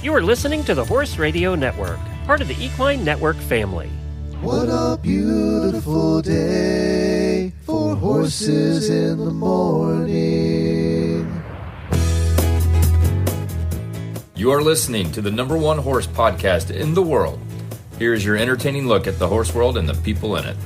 You are listening to the Horse Radio Network, part of the Equine Network family. What a beautiful day for horses in the morning. You are listening to the #1 horse podcast in the world. Here is your entertaining look at the horse world and the people in it.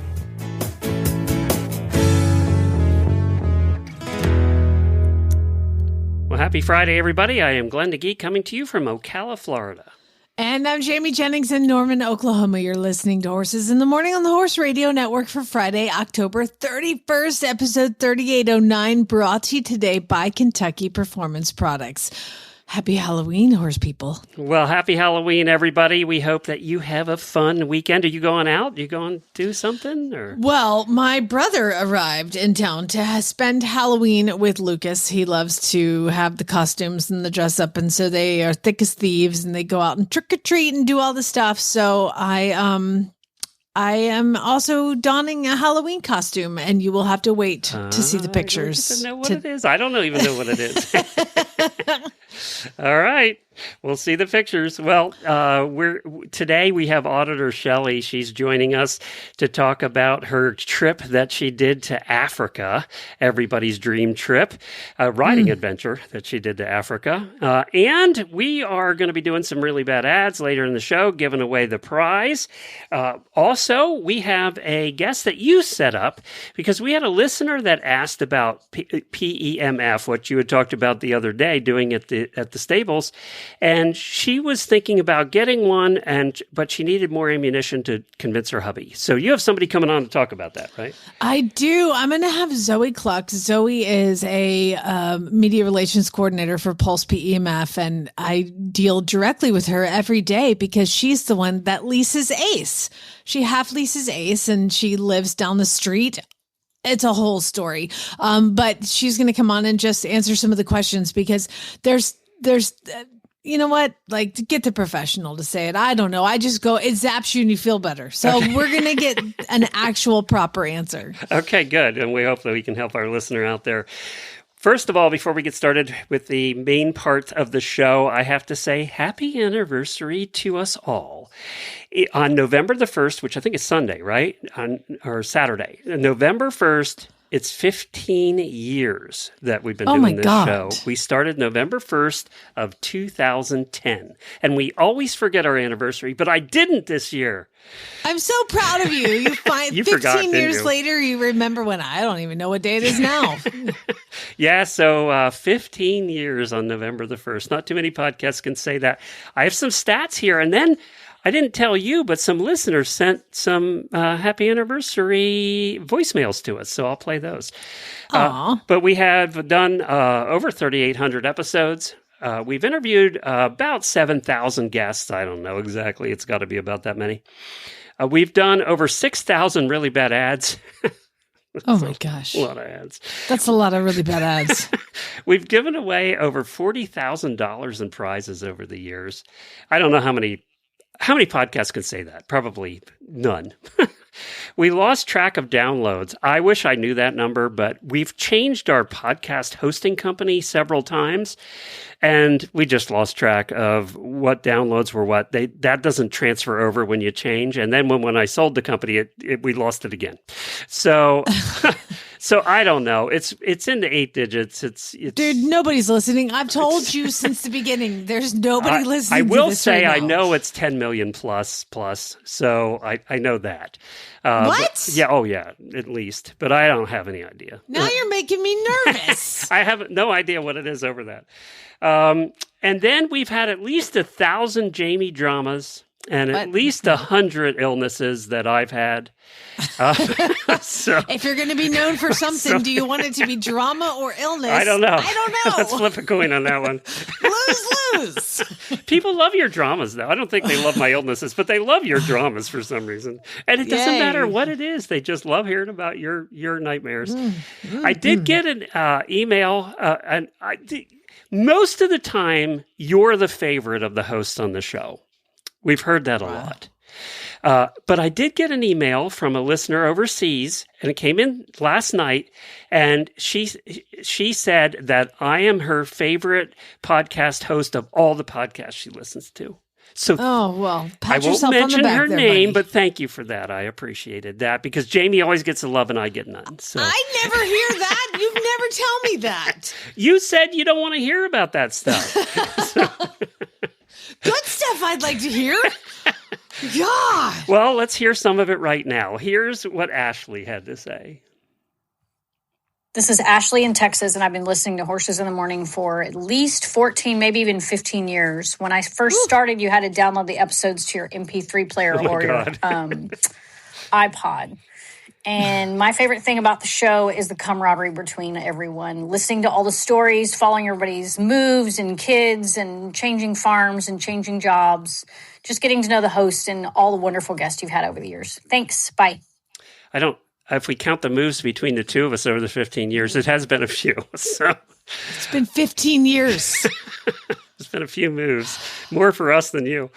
Well, happy Friday, everybody. I am Glenn DeGee coming to you from Ocala, Florida. And I'm Jamie Jennings in Norman, Oklahoma. You're listening to Horses in the Morning on the Horse Radio Network for Friday, October 31st, episode 3809, brought to you today by Kentucky Performance Products. Happy Halloween, horse people. Well, happy Halloween, everybody. We hope that you have a fun weekend. Are you going out? You going to do something? Or? Well, my brother arrived in town to spend Halloween with Lucas. He loves to have the costumes and the dress up, and so they are thick as thieves, and they go out and trick-or-treat and do all the stuff. So I am also donning a Halloween costume, and you will have to wait to see the pictures. I don't know what it is. I don't even know what it is. All right. We'll see the pictures. Well, today we have Auditor Shellie. She's joining us to talk about her trip that she did to Africa, everybody's dream trip, a riding adventure that she did to Africa. And we are going to be doing some really bad ads later in the show, giving away the prize. Also, we have a guest that you set up because we had a listener that asked about PEMF, what you had talked about the other day, doing at the stables. And she was thinking about getting one, but she needed more ammunition to convince her hubby. So you have somebody coming on to talk about that, right? I do. I'm going to have Zoe Cluck. Zoe is a media relations coordinator for Pulse PEMF, and I deal directly with her every day because she's the one that leases Ace. She half leases Ace, and she lives down the street. It's a whole story. But she's going to come on and just answer some of the questions because there's you know what? Like, to get the professional to say it, I don't know. I just go, it zaps you and you feel better. So we're going to get an actual proper answer. Okay, good. And we hope that we can help our listener out there. First of all, before we get started with the main part of the show, I have to say happy anniversary to us all. On November the 1st, which I think is Sunday, right? Or Saturday. November 1st. It's 15 years that we've been doing this show. We started November 1st of 2010. And we always forget our anniversary, but I didn't this year. I'm so proud of you. You find you 15 forgot, years later, you remember when I don't even know what day it is now. Yeah, so 15 years on November the 1st. Not too many podcasts can say that. I have some stats here, and then I didn't tell you, but some listeners sent some happy anniversary voicemails to us, so I'll play those. But we have done over 3,800 episodes. We've interviewed about 7,000 guests. I don't know exactly. It's got to be about that many. We've done over 6,000 really bad ads. Oh my gosh. A lot of ads. That's a lot of really bad ads. We've given away over $40,000 in prizes over the years. I don't know how many podcasts can say that? Probably none. We lost track of downloads. I wish I knew that number, but we've changed our podcast hosting company several times, and we just lost track of what downloads were what. That doesn't transfer over when you change. And then when I sold the company, we lost it again. So so I don't know. It's in the 8 digits. It's Dude, nobody's listening. I've told you since the beginning. There's nobody listening. I will to this say right I know it's 10 million plus. So I know that. What? Yeah. Oh, yeah. At least. But I don't have any idea. Now you're making me nervous. I have no idea what it is over that. And then we've had at least 1,000 Jamie dramas and at least 100 illnesses that I've had. So, if you're going to be known for something, do you want it to be drama or illness? I don't know. Let's flip a coin on that one. Lose. People love your dramas, though. I don't think they love my illnesses, but they love your dramas for some reason. And it doesn't matter what it is. They just love hearing about your nightmares. I did get an email, and most of the time, you're the favorite of the hosts on the show. We've heard that a lot. But I did get an email from a listener overseas, and it came in last night, and she said that I am her favorite podcast host of all the podcasts she listens to. So, pat I won't yourself on the mention back her there, name, buddy. but thank you for that. I appreciated that because Jamie always gets a love and I get none. So I never hear that. You've never tell me that. you said you don't want to hear about that stuff. Good stuff I'd like to hear. God. Well, let's hear some of it right now. Here's what Ashley had to say. This is Ashley in Texas, and I've been listening to Horses in the Morning for at least 14, maybe even 15 years. When I first started, you had to download the episodes to your MP3 player or your iPod. And my favorite thing about the show is the camaraderie between everyone, listening to all the stories, following everybody's moves and kids and changing farms and changing jobs, just getting to know the host and all the wonderful guests you've had over the years. Thanks. Bye. If we count the moves between the two of us over the 15 years, it has been a few. So it's been 15 years. It's been a few moves, more for us than you.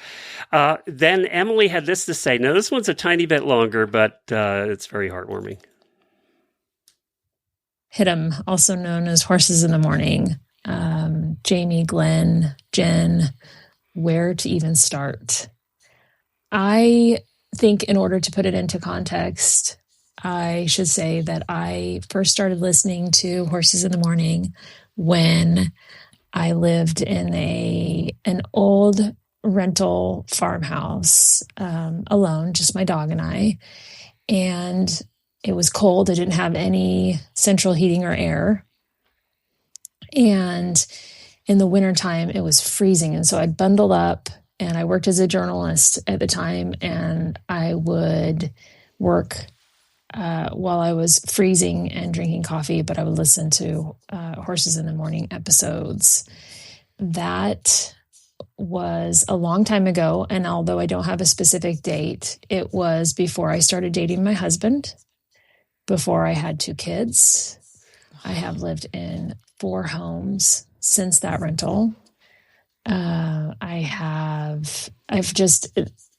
Then Emily had this to say. Now, this one's a tiny bit longer, but it's very heartwarming. HITM, also known as Horses in the Morning. Jamie, Glenn, Jen, where to even start? I think in order to put it into context, I should say that I first started listening to Horses in the Morning when I lived in an old rental farmhouse alone, just my dog and I. And it was cold. I didn't have any central heating or air. And in the wintertime, it was freezing. And so I'd bundle up, and I worked as a journalist at the time, and I would work while I was freezing and drinking coffee, but I would listen to Horses in the Morning episodes. That was a long time ago, and although I don't have a specific date, it was before I started dating my husband, before I had 2 kids. I have lived in 4 homes since that rental.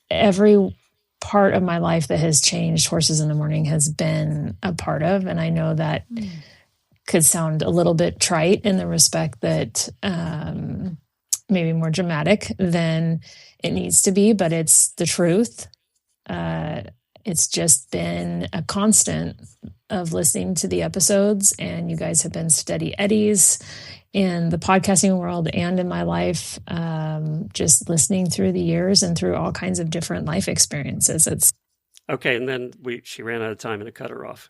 Every part of my life that has changed, Horses in the Morning has been a part of. And I know that could sound a little bit trite in the respect that maybe more dramatic than it needs to be, but it's the truth. It's just been a constant of listening to the episodes, and you guys have been steady eddies in the podcasting world and in my life, just listening through the years and through all kinds of different life experiences. Okay, and then she ran out of time and it cut her off.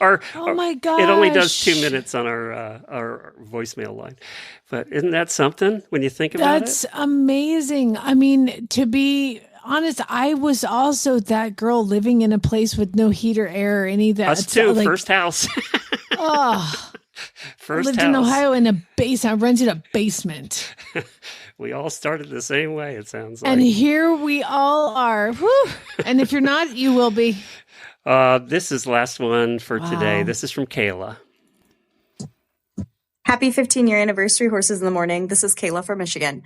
Oh my gosh. It only does 2 minutes on our voicemail line. But isn't that something when you think about it? That's amazing. I mean, to be honest, I was also that girl living in a place with no heat or air or any of that. Us too, first house. First I lived house. in Ohio in a basement. I rented a basement. We all started the same way, it sounds like. And here we all are. Whew. And if you're not, you will be. This is last one for today. This is from Kayla. Happy 15-year anniversary, Horses in the Morning. This is Kayla from Michigan.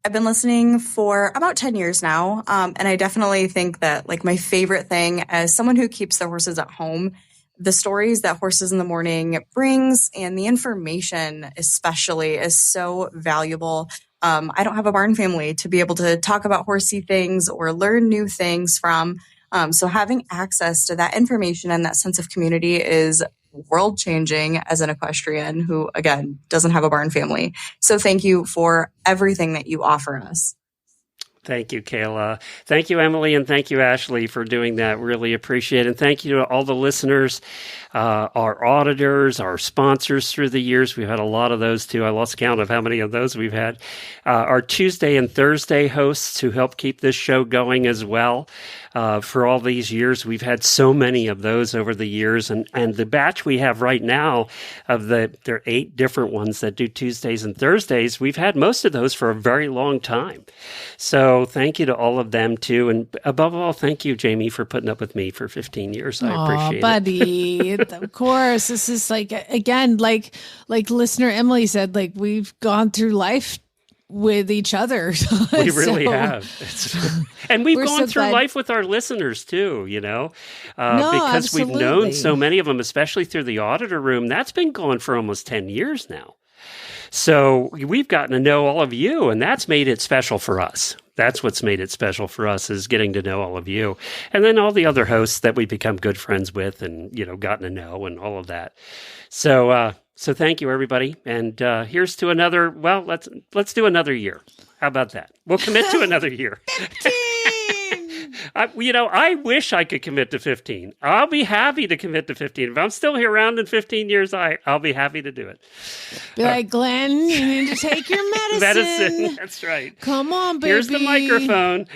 I've been listening for about 10 years now, and I definitely think that my favorite thing as someone who keeps their horses at home, the stories that Horses in the Morning brings and the information especially is so valuable. I don't have a barn family to be able to talk about horsey things or learn new things from. So having access to that information and that sense of community is world-changing as an equestrian who, again, doesn't have a barn family. So thank you for everything that you offer us. Thank you, Kayla. Thank you, Emily, and thank you, Ashley, for doing that. Really appreciate it. And thank you to all the listeners, our auditors, our sponsors through the years. We've had a lot of those, too. I lost count of how many of those we've had. Our Tuesday and Thursday hosts who help keep this show going as well. For all these years, we've had so many of those over the years. And the batch we have right now there are 8 different ones that do Tuesdays and Thursdays. We've had most of those for a very long time. So thank you to all of them, too. And above all, thank you, Jamie, for putting up with me for 15 years. I appreciate buddy. Of course. This is again, like listener Emily said, we've gone through life with each other. We really have. And we've gone through glad. life with our listeners too, because absolutely. we've known so many of them, especially through the auditor room. That's been going for almost 10 years now. So we've gotten to know all of you, and that's made it special for us. That's what's made it special for us, is getting to know all of you. And then all the other hosts that we've become good friends with and, gotten to know and all of that. So thank you, everybody. And here's to another, let's do another year. How about that? We'll commit to another year. 15! I wish I could commit to 15. I'll be happy to commit to 15. If I'm still here around in 15 years, I'll be happy to do it. Be like, Glenn, you need to take your medicine. That's right. Come on, baby. Here's the microphone.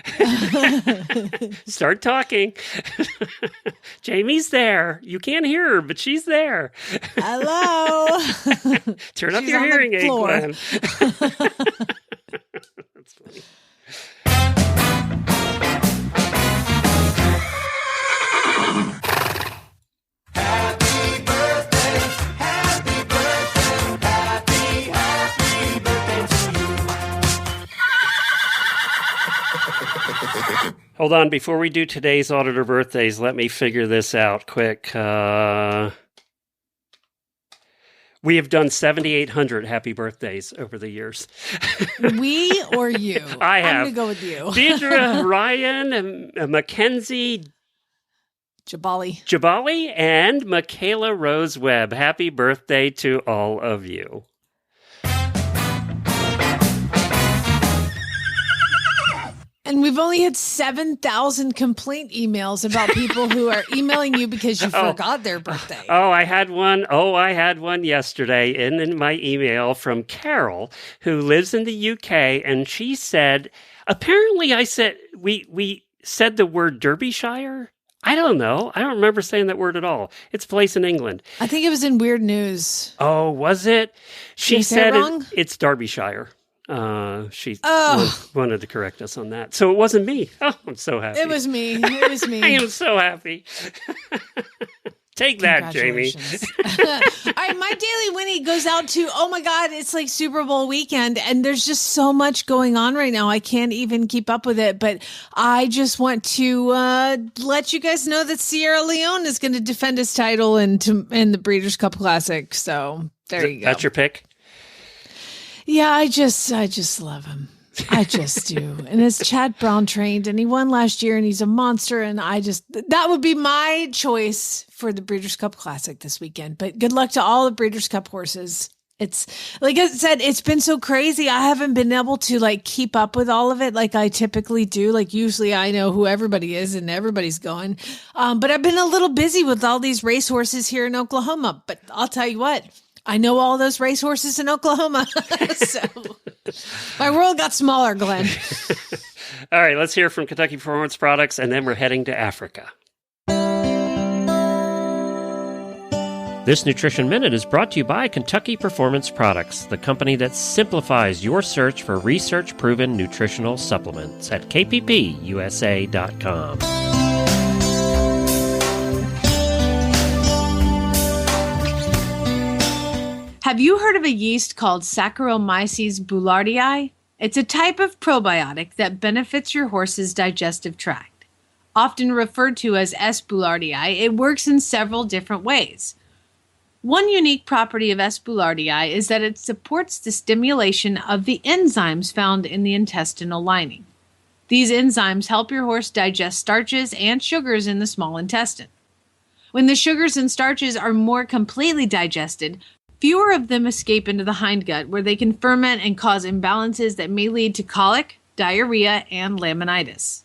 Start talking. Jamie's there. You can't hear her, but she's there. Hello. Turn up She's your on the hearing aid, floor. Glenn. That's funny. Hold on, before we do today's auditor birthdays, let me figure this out quick. We have done 7,800 happy birthdays over the years. We or you? I have. I'm going to go with you. Deidre, Ryan, Mackenzie, Jabali, and Michaela Rose Webb. Happy birthday to all of you. And we've only had 7,000 complaint emails about people who are emailing you because you forgot their birthday. I had one yesterday in my email from Carol, who lives in the UK, and she said, apparently I said, we said the word Derbyshire. I don't know. I don't remember saying that word at all. It's a place in England. I think it was in Weird News. Oh, was it? She said it's Derbyshire. She wanted to correct us on that. So it wasn't me. Oh, I'm so happy. It was me. I am so happy. Take that, Jamie. All right, my daily Whinnie goes out to, oh my God, it's like Super Bowl weekend, and there's just so much going on right now. I can't even keep up with it, but I just want to let you guys know that Sierra Leone is going to defend his title in the Breeders' Cup Classic. So there you go. That's your pick? Yeah, I just love him. I just do. And it's Chad Brown trained, and he won last year, and he's a monster. And that would be my choice for the Breeders' Cup Classic this weekend. But good luck to all the Breeders' Cup horses. It's like I said, it's been so crazy. I haven't been able to keep up with all of it like I typically do. Like usually I know who everybody is and everybody's going. But I've been a little busy with all these racehorses here in Oklahoma. But I'll tell you what. I know all those racehorses in Oklahoma. So my world got smaller, Glenn. All right, let's hear from Kentucky Performance Products, and then we're heading to Africa. This Nutrition Minute is brought to you by Kentucky Performance Products, the company that simplifies your search for research-proven nutritional supplements at kppusa.com. Have you heard of a yeast called Saccharomyces boulardii? It's a type of probiotic that benefits your horse's digestive tract. Often referred to as S. boulardii, it works in several different ways. One unique property of S. boulardii is that it supports the stimulation of the enzymes found in the intestinal lining. These enzymes help your horse digest starches and sugars in the small intestine. When the sugars and starches are more completely digested, fewer of them escape into the hindgut, where they can ferment and cause imbalances that may lead to colic, diarrhea, and laminitis.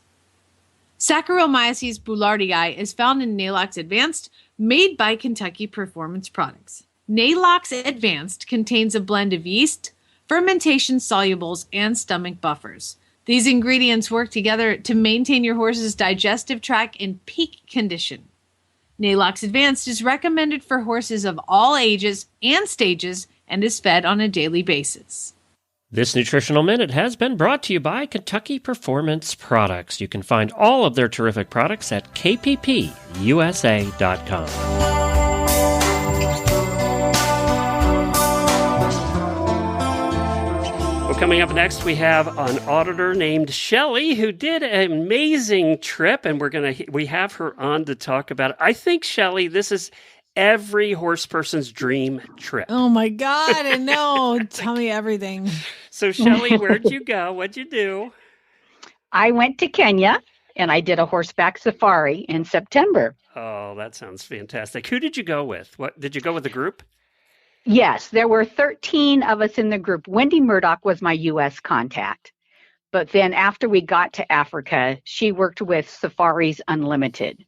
Saccharomyces boulardii is found in Nalox Advanced, made by Kentucky Performance Products. Nalox Advanced contains a blend of yeast, fermentation solubles, and stomach buffers. These ingredients work together to maintain your horse's digestive tract in peak condition. Nalox Advanced is recommended for horses of all ages and stages and is fed on a daily basis. This Nutritional Minute has been brought to you by Kentucky Performance Products. You can find all of their terrific products at kppusa.com. coming up next, we have an auditor named Shellie who did an amazing trip, and we have her on to talk about it. I think, Shellie, this is every horse person's dream trip. Oh my God, I know. Tell me everything. So, Shellie, where'd you go? What'd you do? I went to Kenya and I did a horseback safari in September. Oh, that sounds fantastic. Who did you go with? What did you go with a group? Yes, there were 13 of us in the group. Wendy Murdoch was my U.S. contact. But then after we got to Africa, she worked with Safaris Unlimited.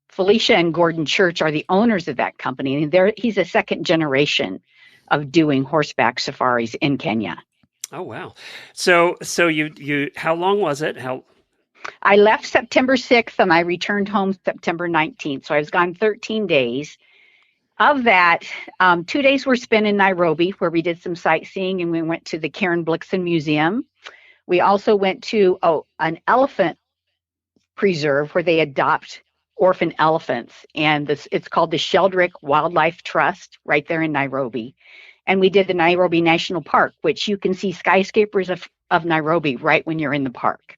Felicia and Gordon Church are the owners of that company, and he's a second generation of doing horseback safaris in Kenya. Oh, wow. So you how long was it? I left September 6th and I returned home September 19th. So I was gone 13 days. Of that, 2 days were spent in Nairobi, where we did some sightseeing, and we went to the Karen Blixen Museum. We also went to an elephant preserve where they adopt orphan elephants, and it's called the Sheldrick Wildlife Trust right there in Nairobi. And we did the Nairobi National Park, which you can see skyscrapers of Nairobi right when you're in the park.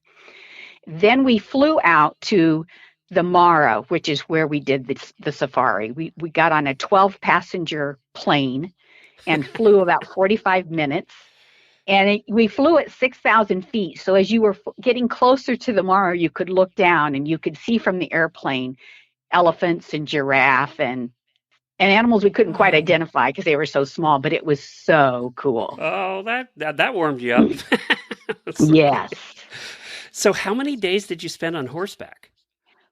Then we flew out to the Mara, which is where we did the safari. We got on a 12-passenger plane and flew about 45 minutes. And we flew at 6,000 feet. So as you were getting closer to the Mara, you could look down and you could see from the airplane elephants and giraffe and animals we couldn't quite identify because they were so small, but it was so cool. Oh, that warmed you up. Yes. So how many days did you spend on horseback?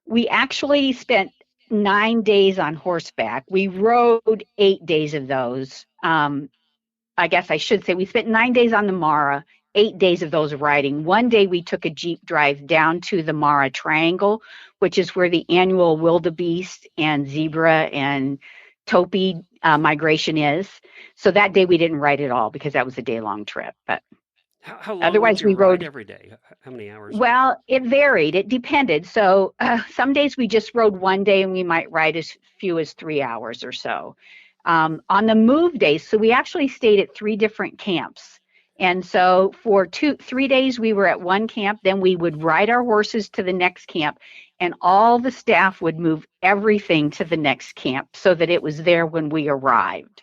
We actually spent 9 days on horseback. We rode 8 days of those. I guess I should say we spent 9 days on the Mara, 8 days of those riding. One day we took a Jeep drive down to the Mara Triangle, which is where the annual wildebeest and zebra and topi migration is. So that day we didn't ride at all because that was a day-long trip. But how long otherwise would you we rode ride every day? How many hours? Well, it varied. It depended. So some days we just rode one day and we might ride as few as 3 hours or so. On the move days, so we actually stayed at 3 different camps. And so for 3 days we were at one camp, then we would ride our horses to the next camp, and all the staff would move everything to the next camp so that it was there when we arrived.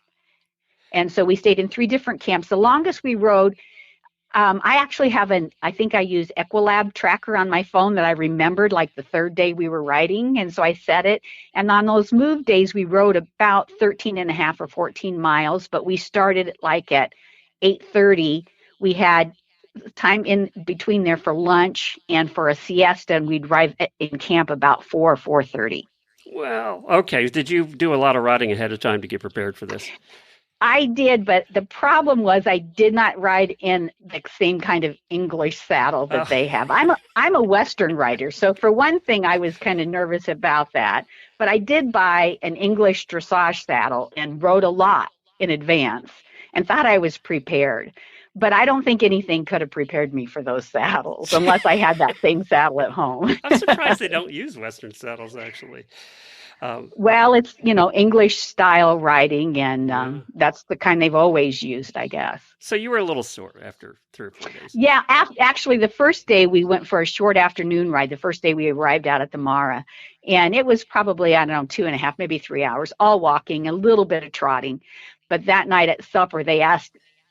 And so we stayed in 3 different camps. The longest we rode, I actually have I think I use Equilab tracker on my phone that I remembered like the 3rd day we were riding. And so I set it. And on those move days, we rode about 13 and a half or 14 miles, but we started like at 8:30. We had time in between there for lunch and for a siesta, and we'd arrive in camp about 4 or 4:30. Well, okay. Did you do a lot of riding ahead of time to get prepared for this? I did, but the problem was I did not ride in the same kind of English saddle that they have. I'm a Western rider, so for one thing, I was kind of nervous about that. But I did buy an English dressage saddle and rode a lot in advance and thought I was prepared. But I don't think anything could have prepared me for those saddles unless I had that same saddle at home. I'm surprised they don't use Western saddles, actually. Well, it's, English style riding, and that's the kind they've always used, I guess. So you were a little sore after 3 or 4 days. Yeah, actually, the first day we went for a short afternoon ride. The first day we arrived out at the Mara, and it was probably, 2.5, maybe 3 hours, all walking, a little bit of trotting. But that night at supper,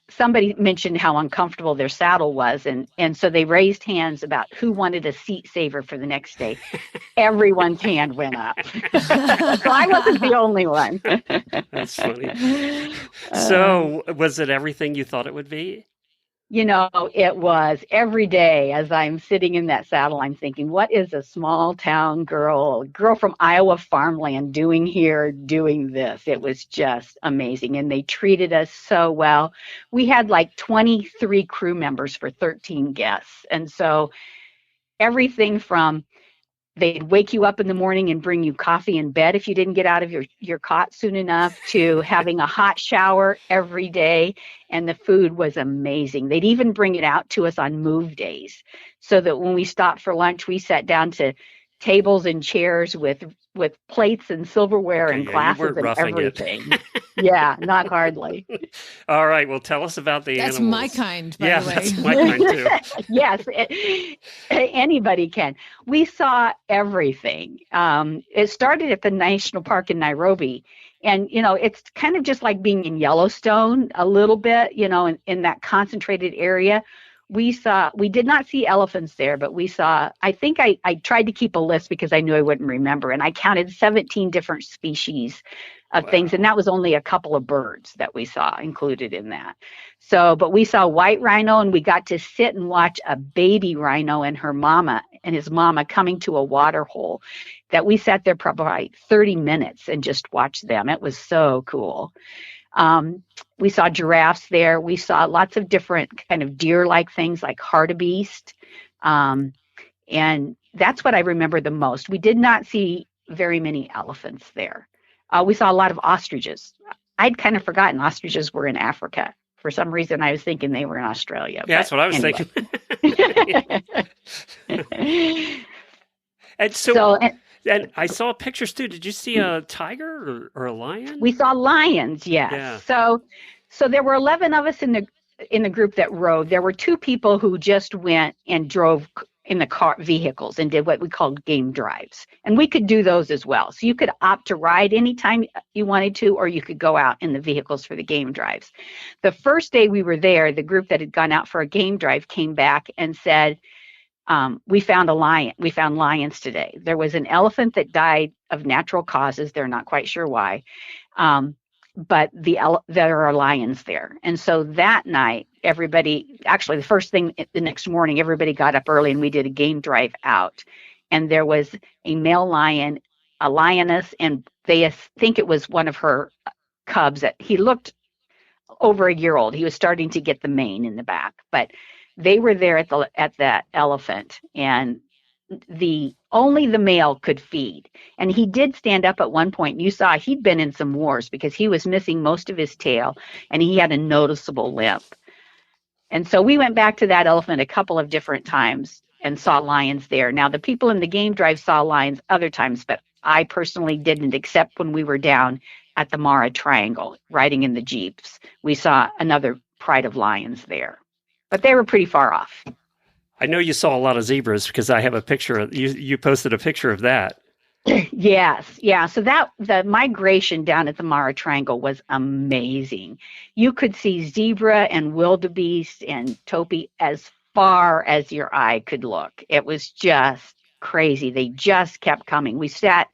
somebody mentioned how uncomfortable their saddle was, and so they raised hands about who wanted a seat saver for the next day. Everyone's hand went up. So I wasn't the only one. That's funny. So was it everything you thought it would be? It was. Every day as I'm sitting in that saddle, I'm thinking, what is a small town girl from Iowa farmland doing here, doing this? It was just amazing. And they treated us so well. We had like 23 crew members for 13 guests. And so everything from they'd wake you up in the morning and bring you coffee in bed if you didn't get out of your cot soon enough, to having a hot shower every day. And the food was amazing. They'd even bring it out to us on move days so that when we stopped for lunch, we sat down to tables and chairs with plates and silverware and you glasses weren't and roughing it. everything. Yeah, not hardly. All right. Well, tell us about the That's animals. my kind, by Yeah, the way. that's my kind too. Yes, anybody can. We saw everything. It started at the National Park in Nairobi. And, it's kind of just like being in Yellowstone a little bit, in that concentrated area. We did not see elephants there, but we saw, I think I tried to keep a list because I knew I wouldn't remember. And I counted 17 different species of things. And that was only a couple of birds that we saw included in that. So, but we saw white rhino, and we got to sit and watch a baby rhino and his mama coming to a water hole that we sat there probably 30 minutes and just watched them. It was so cool. We saw giraffes there. We saw lots of different kind of deer-like things like hartebeest. And that's what I remember the most. We did not see very many elephants there. We saw a lot of ostriches. I'd kind of forgotten ostriches were in Africa. For some reason, I was thinking they were in Australia. Yeah, that's what I was thinking. And and I saw pictures too. Did you see a tiger or a lion? We saw lions, yes. Yeah. So there were 11 of us in the group that rode. There were 2 people who just went and drove in the vehicles and did what we called game drives. And we could do those as well. So you could opt to ride anytime you wanted to, or you could go out in the vehicles for the game drives. The first day we were there, the group that had gone out for a game drive came back and said, we found a lion. We found lions today. There was an elephant that died of natural causes. They're not quite sure why. But there are lions there. And so that night, the first thing the next morning, everybody got up early and we did a game drive out. And there was a male lion, a lioness, and they think it was one of her cubs. He looked over a year old. He was starting to get the mane in the back, but they were there at that elephant, and only the male could feed. And he did stand up at one point. You saw he'd been in some wars because he was missing most of his tail and he had a noticeable limp. And so we went back to that elephant a couple of different times and saw lions there. Now, the people in the game drive saw lions other times, but I personally didn't, except when we were down at the Mara Triangle, riding in the Jeeps. We saw another pride of lions there, but they were pretty far off. I know you saw a lot of zebras because I have a picture. You posted a picture of that. Yes. Yeah. So the migration down at the Mara Triangle was amazing. You could see zebra and wildebeest and topi as far as your eye could look. It was just crazy. They just kept coming. We sat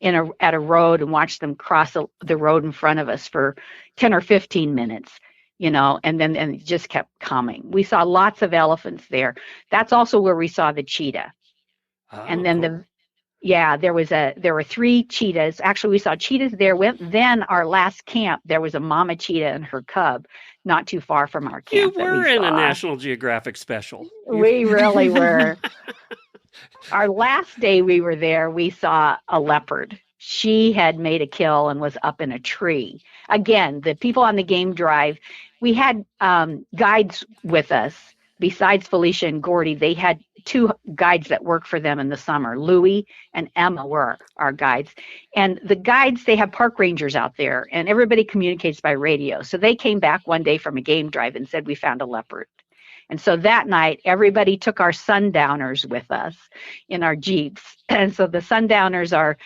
at a road and watched them cross the road in front of us for 10 or 15 minutes. And it just kept coming. We saw lots of elephants there. That's also where we saw the cheetah. Oh, and then cool. There were 3 cheetahs. Actually, we saw cheetahs there. Then our last camp, there was a mama cheetah and her cub, not too far from our camp. You were in a National Geographic special. We really were. Our last day we were there, we saw a leopard. She had made a kill and was up in a tree. Again, the people on the game drive, we had guides with us. Besides Felicia and Gordy, they had 2 guides that work for them in the summer. Louie and Emma were our guides. And the guides, they have park rangers out there, and everybody communicates by radio. So they came back one day from a game drive and said, we found a leopard. And so that night, everybody took our sundowners with us in our Jeeps. And so the sundowners are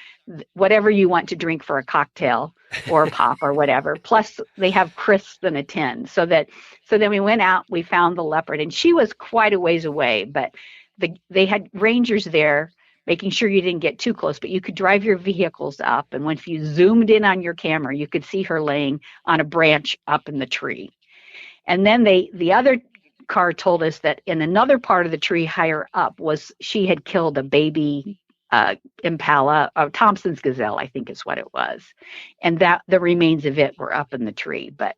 whatever you want to drink for a cocktail or a pop or whatever. Plus, they have crisps and a tin. So then we went out, we found the leopard, and she was quite a ways away. But they had rangers there making sure you didn't get too close. But you could drive your vehicles up. And if you zoomed in on your camera, you could see her laying on a branch up in the tree. And then the other car told us that in another part of the tree higher up she had killed a baby impala, Thompson's gazelle, I think is what it was, and that the remains of it were up in the tree. But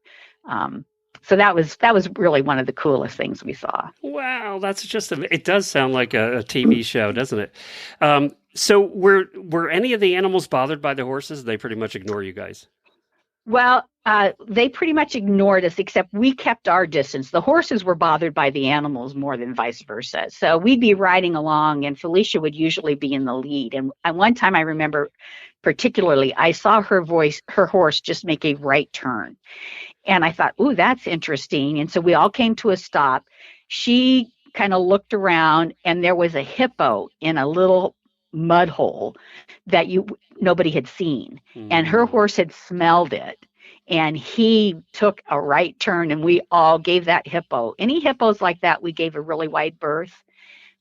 so that was really one of the coolest things we saw. Wow, that's it does sound like a TV show, doesn't it? So were any of the animals bothered by the horses? They pretty much ignore you guys. Well, they pretty much ignored us, except we kept our distance. The horses were bothered by the animals more than vice versa. So we'd be riding along, and Felicia would usually be in the lead. And one time I remember particularly, I saw her horse just make a right turn. And I thought, ooh, that's interesting. And so we all came to a stop. She kind of looked around, and there was a hippo in a little mud hole that nobody had seen. And her horse had smelled it. And he took a right turn, and we all gave that hippo. Any hippos like that, we gave a really wide berth.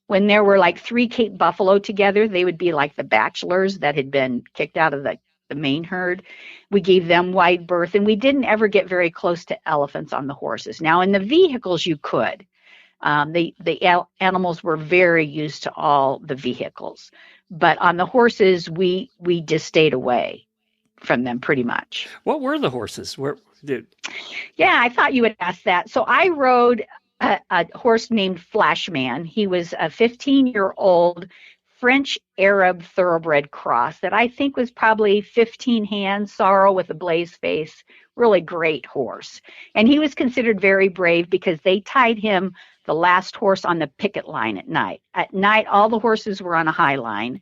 When there were like 3 Cape buffalo together, they would be like the bachelors that had been kicked out of the main herd. We gave them wide berth, and we didn't ever get very close to elephants on the horses. Now, in the vehicles, you could. The animals were very used to all the vehicles. But on the horses, we just stayed away from them pretty much. What were the horses? Yeah, I thought you would ask that. So I rode a horse named Flashman. He was a 15-year-old French Arab thoroughbred cross that I think was probably 15 hands, sorrel with a blaze face, really great horse. And he was considered very brave because they tied him the last horse on the picket line at night. At night, all the horses were on a high line,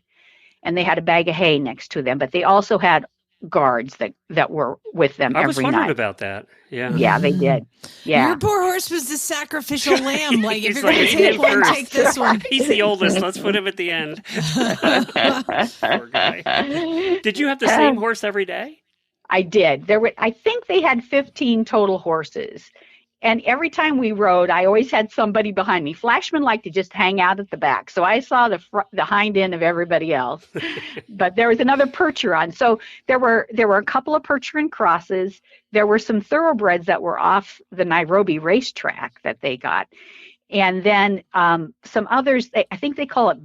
and they had a bag of hay next to them, but they also had guards that were with them every night. I was wondering about that. Yeah, they did. Yeah. Your poor horse was the sacrificial lamb. Like, if you're like, going to take one, take this one. He's the oldest. Let's put him at the end. Poor guy. Did you have the same horse every day? I did. I think they had 15 total horses. And every time we rode, I always had somebody behind me. Flashman liked to just hang out at the back. So I saw the hind end of everybody else. But there was another Percheron. So there were a couple of Percheron crosses. There were some thoroughbreds that were off the Nairobi racetrack that they got. And then some others, I think they call it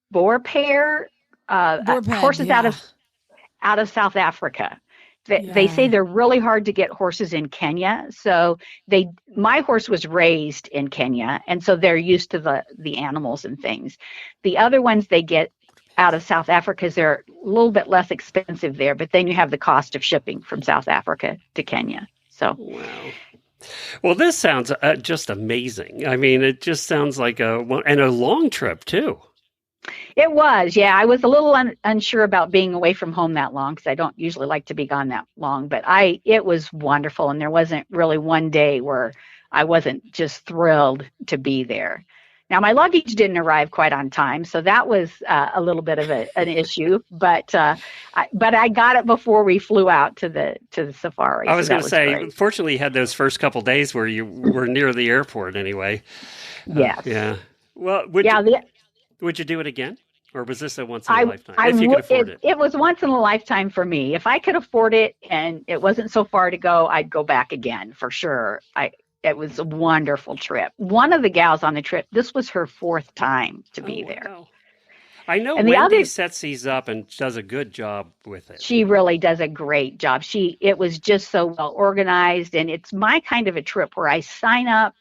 boar pair, horses out of South Africa. They say they're really hard to get horses in Kenya. So my horse was raised in Kenya, and so they're used to the animals and things. The other ones they get out of South Africa because they're a little bit less expensive there, but then you have the cost of shipping from South Africa to Kenya. So wow. Well, this sounds just amazing. I mean, it just sounds like a long trip too. It was, yeah. I was a little unsure about being away from home that long because I don't usually like to be gone that long. But it was wonderful, and there wasn't really one day where I wasn't just thrilled to be there. Now, my luggage didn't arrive quite on time, so that was a little bit of an issue. But I got it before we flew out to the safari. I was going to say, great. Fortunately, you had those first couple days where you were near the airport anyway. Yes. Yeah. Well, would you do it again? Or was this a once in a lifetime? If you could afford it. It was once in a lifetime for me. If I could afford it and it wasn't so far to go, I'd go back again for sure. It was a wonderful trip. One of the gals on the trip, this was her 4th time to be there. Wow. I know Wendy sets these up and does a good job with it. She really does a great job. It was just so well organized, and it's my kind of a trip where I sign up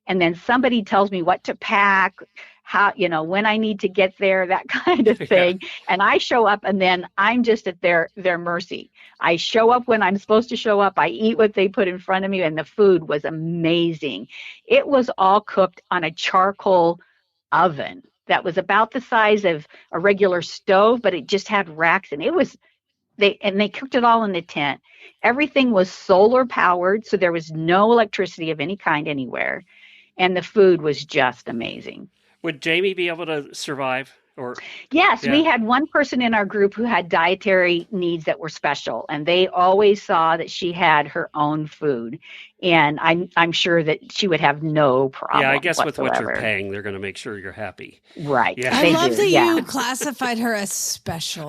and then somebody tells me what to pack, how, when I need to get there, that kind of thing. Yeah. And I show up, and then I'm just at their mercy. I show up when I'm supposed to show up. I eat what they put in front of me, and the food was amazing. It was all cooked on a charcoal oven that was about the size of a regular stove, but it just had racks, and they cooked it all in the tent. Everything was solar powered, so there was no electricity of any kind anywhere, and the food was just amazing. Would Jamie be able to survive? Yes, yeah. We had one person in our group who had dietary needs that were special, and they always saw that she had her own food, and I'm sure that she would have no problem. Yeah, I guess whatsoever. With what you're paying, they're going to make sure you're happy. Right. Yeah. I love that you classified her as special.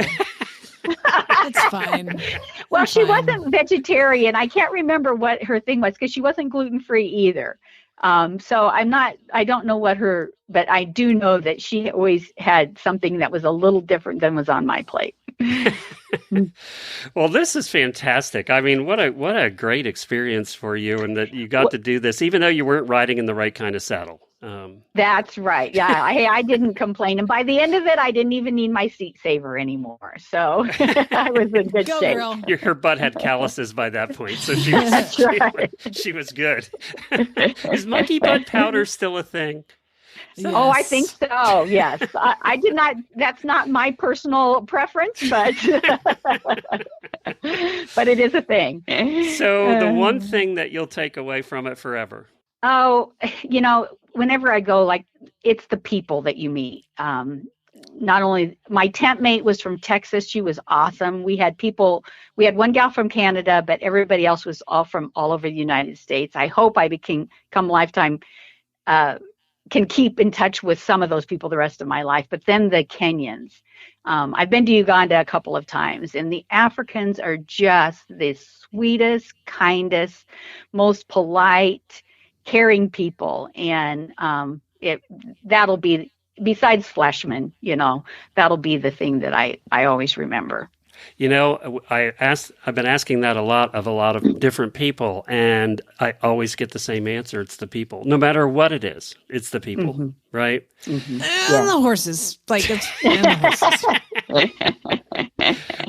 It's fine. Well, she wasn't vegetarian. I can't remember what her thing was because she wasn't gluten-free either. So I don't know but I do know that she always had something that was a little different than was on my plate. Well, this is fantastic. I mean, what a great experience for you, and that you got to do this, even though you weren't riding in the right kind of saddle. That's right. Yeah, I didn't complain. And by the end of it, I didn't even need my seat saver anymore. So I was in good shape. Girl. Her butt had calluses by that point, so she was, That's right. she was good. Is monkey butt powder still a thing? Yes. Oh, I think so. Yes. I did not, that's not my personal preference, but but it is a thing. So the one thing that you'll take away from it forever. Oh, whenever I go, like, it's the people that you meet. Not only my tent mate was from Texas. She was awesome. We had one gal from Canada, but everybody else was all from all over the United States. I hope I come lifetime, can keep in touch with some of those people the rest of my life. But then the Kenyans, I've been to Uganda a couple of times, and the Africans are just the sweetest, kindest, most polite, caring people. And that'll be, besides Fleshman, that'll be the thing that I always remember. I've been asking that a lot of different people, and I always get the same answer. It's the people. No matter what it is, it's the people, right? Mm-hmm. And the horses. And the horses.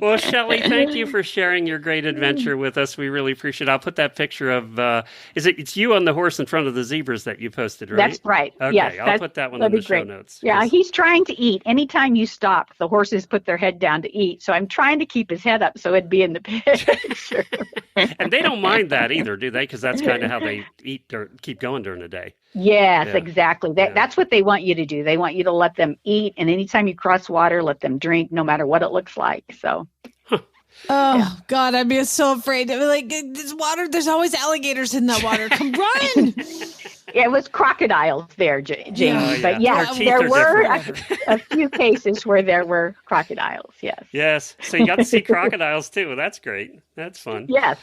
Well, Shellie, thank you for sharing your great adventure with us. We really appreciate it. I'll put that picture of, it's you on the horse in front of the zebras that you posted, right? That's right. Okay, yes, I'll put that one in the show notes. Yeah, he's trying to eat. Anytime you stop, the horses put their head down to eat. So I'm trying to keep his head up so it'd be in the picture. And they don't mind that either, do they? Because that's kind of how they eat or keep going during the day. Yes, exactly. That's what they want you to do. They want you to let them eat, and anytime you cross water, let them drink, no matter what it looks like. So. Oh God, I'd be so afraid. This water. There's always alligators in that water. Come run! It was crocodiles there, Jamie. Yeah. But there were a few cases where there were crocodiles. Yes. Yes. So you got to see crocodiles too. That's great. That's fun. Yes.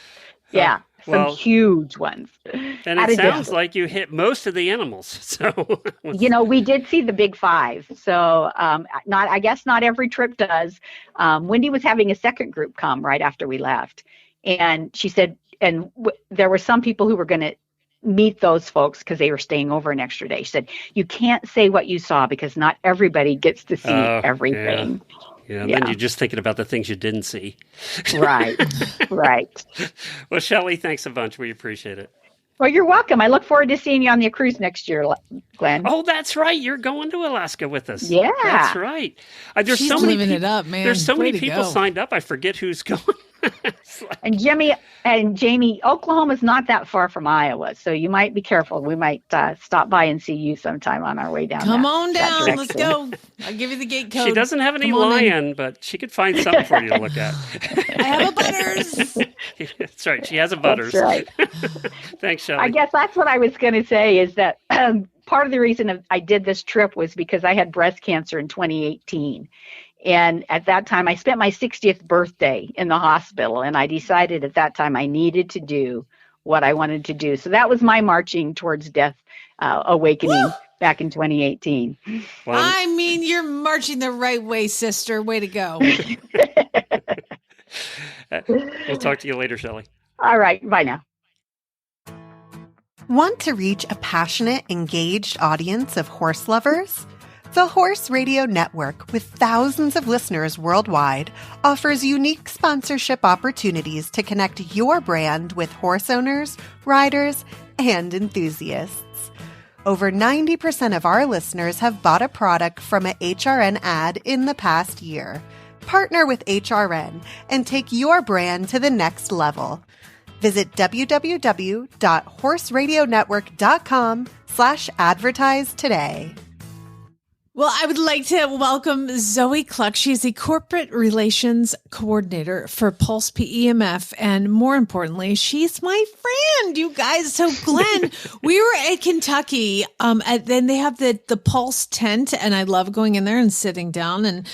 Yeah. Some huge ones. And it sounds like you hit most of the animals. So we did see the big five. So I guess not every trip does. Wendy was having a second group come right after we left, and she said, there were some people who were going to meet those folks because they were staying over an extra day. She said, you can't say what you saw because not everybody gets to see everything. Yeah, and then you're just thinking about the things you didn't see. Right. Well, Shellie, thanks a bunch. We appreciate it. Well, you're welcome. I look forward to seeing you on the cruise next year, Glenn. Oh, that's right. You're going to Alaska with us. Yeah. That's right. There's She's so many living it up, man. There's so Way many to people go. signed up. I forget who's going. And Jamie, Oklahoma's not that far from Iowa, so you might be careful. We might stop by and see you sometime on our way down. Come on down. direction. Let's go. I'll give you the gate code. She doesn't have any lion, but she could find something for you to look at. I have a Butters. That's right. She has a Butters. That's right. Thanks, Shellie. I guess that's what I was going to say is that part of the reason I did this trip was because I had breast cancer in 2018. And at that time, I spent my 60th birthday in the hospital, and I decided at that time I needed to do what I wanted to do. So that was my marching towards death awakening back in 2018. Well, I mean, you're marching the right way, sister. Way to go. we'll talk to you later, Shellie. All right. Bye now. Want to reach a passionate, engaged audience of horse lovers? The Horse Radio Network, with thousands of listeners worldwide, offers unique sponsorship opportunities to connect your brand with horse owners, riders, and enthusiasts. Over 90% of our listeners have bought a product from a HRN ad in the past year. Partner with HRN and take your brand to the next level. Visit www.horseradionetwork.com/advertise today. Well, I would like to welcome Zoe Cluck. She's the Corporate Relations Coordinator for Pulse PEMF. And more importantly, she's my friend, you guys. So, Glenn, we were at Kentucky. Then they have the Pulse tent. And I love going in there and sitting down and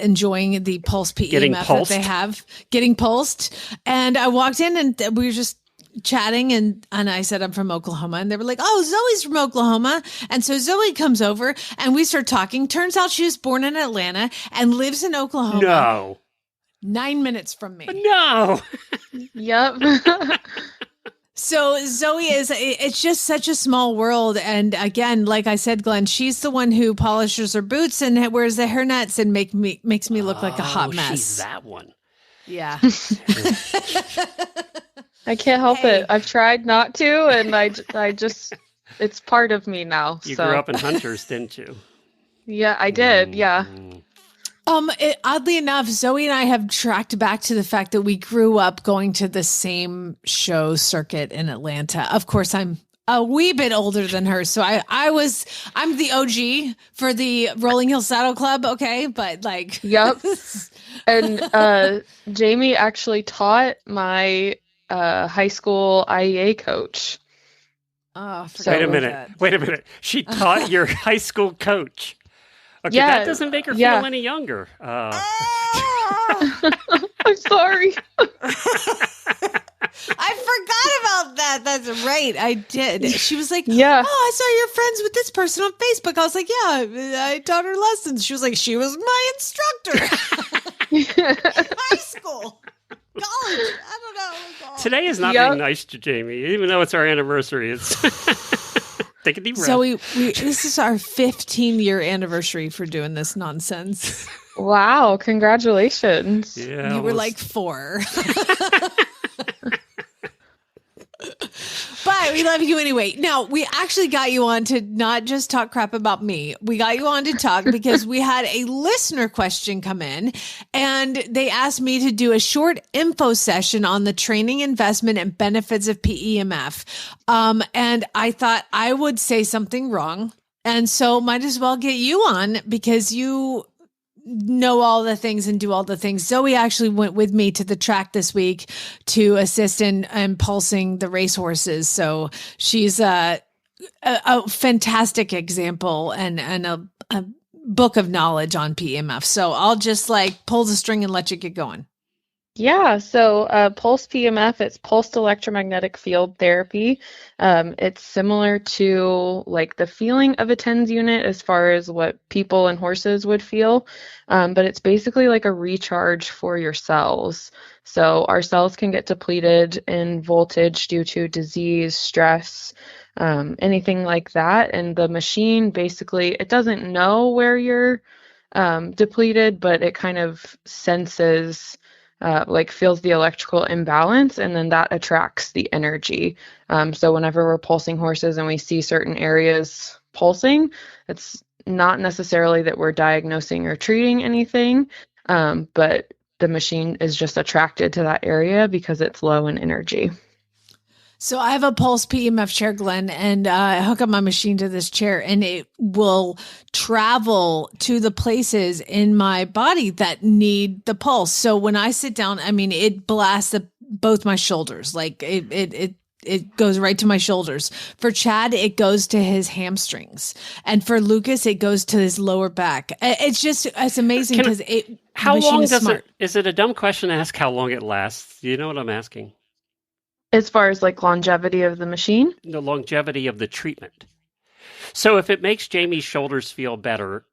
enjoying the Pulse PEMF that they have. Getting pulsed. And I walked in and we were just chatting and I said, I'm from Oklahoma. And they were like, oh, Zoe's from Oklahoma. And so Zoe comes over and we start talking. Turns out she was born in Atlanta and lives in Oklahoma. No. 9 minutes from me. No. Yep. So Zoe it's just such a small world. And again, like I said, Glenn, she's the one who polishes her boots and wears the hairnets and makes me look like a hot mess. She's that one. Yeah. I can't help it. I've tried not to, and I just, it's part of me now. You grew up in Hunters, didn't you? Yeah, I did. Yeah. Oddly enough, Zoe and I have tracked back to the fact that we grew up going to the same show circuit in Atlanta. Of course, I'm a wee bit older than her, so I'm the OG for the Rolling Hill Saddle Club. Okay, but like, yep. And Jamie actually taught my high school IEA coach. Oh, wait a minute. She taught your high school coach. Okay, yeah, that doesn't make her feel any younger. I'm sorry. I forgot about that. That's right. I did. She was like, yeah. Oh, I saw you're friends with this person on Facebook. I was like, yeah, I taught her lessons. She was like, she was my instructor. High school. College. I don't know. Oh, today is not being nice to Jamie, even though it's our anniversary. It's take a deep breath. So this is our 15-year anniversary for doing this nonsense. Wow! Congratulations. Yeah, you were like 4. But we love you anyway. Now, we actually got you on to not just talk crap about me. We got you on to talk because we had a listener question come in, and they asked me to do a short info session on the training, investment, and benefits of PEMF. And I thought I would say something wrong. And so might as well get you on because you know all the things and do all the things. Zoe actually went with me to the track this week to assist in pulsing the racehorses. So she's a fantastic example and a book of knowledge on PEMF. So I'll just like pull the string and let you get going. Yeah, so pulse PEMF, it's pulsed electromagnetic field therapy. It's similar to like the feeling of a TENS unit as far as what people and horses would feel, but it's basically like a recharge for your cells. So our cells can get depleted in voltage due to disease, stress, anything like that. And the machine basically, it doesn't know where you're depleted, but it kind of senses like feels the electrical imbalance, and then that attracts the energy. So whenever we're pulsing horses and we see certain areas pulsing, it's not necessarily that we're diagnosing or treating anything, but the machine is just attracted to that area because it's low in energy. So I have a pulse PEMF chair, Glenn, and I hook up my machine to this chair and it will travel to the places in my body that need the pulse. So when I sit down, I mean, it blasts both my shoulders. Like it goes right to my shoulders. For Chad, it goes to his hamstrings. And for Lucas, it goes to his lower back. It's amazing because how long does it, is it a dumb question to ask how long it lasts? You know what I'm asking? As far as like longevity of the machine? The longevity of the treatment. So if it makes Jamie's shoulders feel better,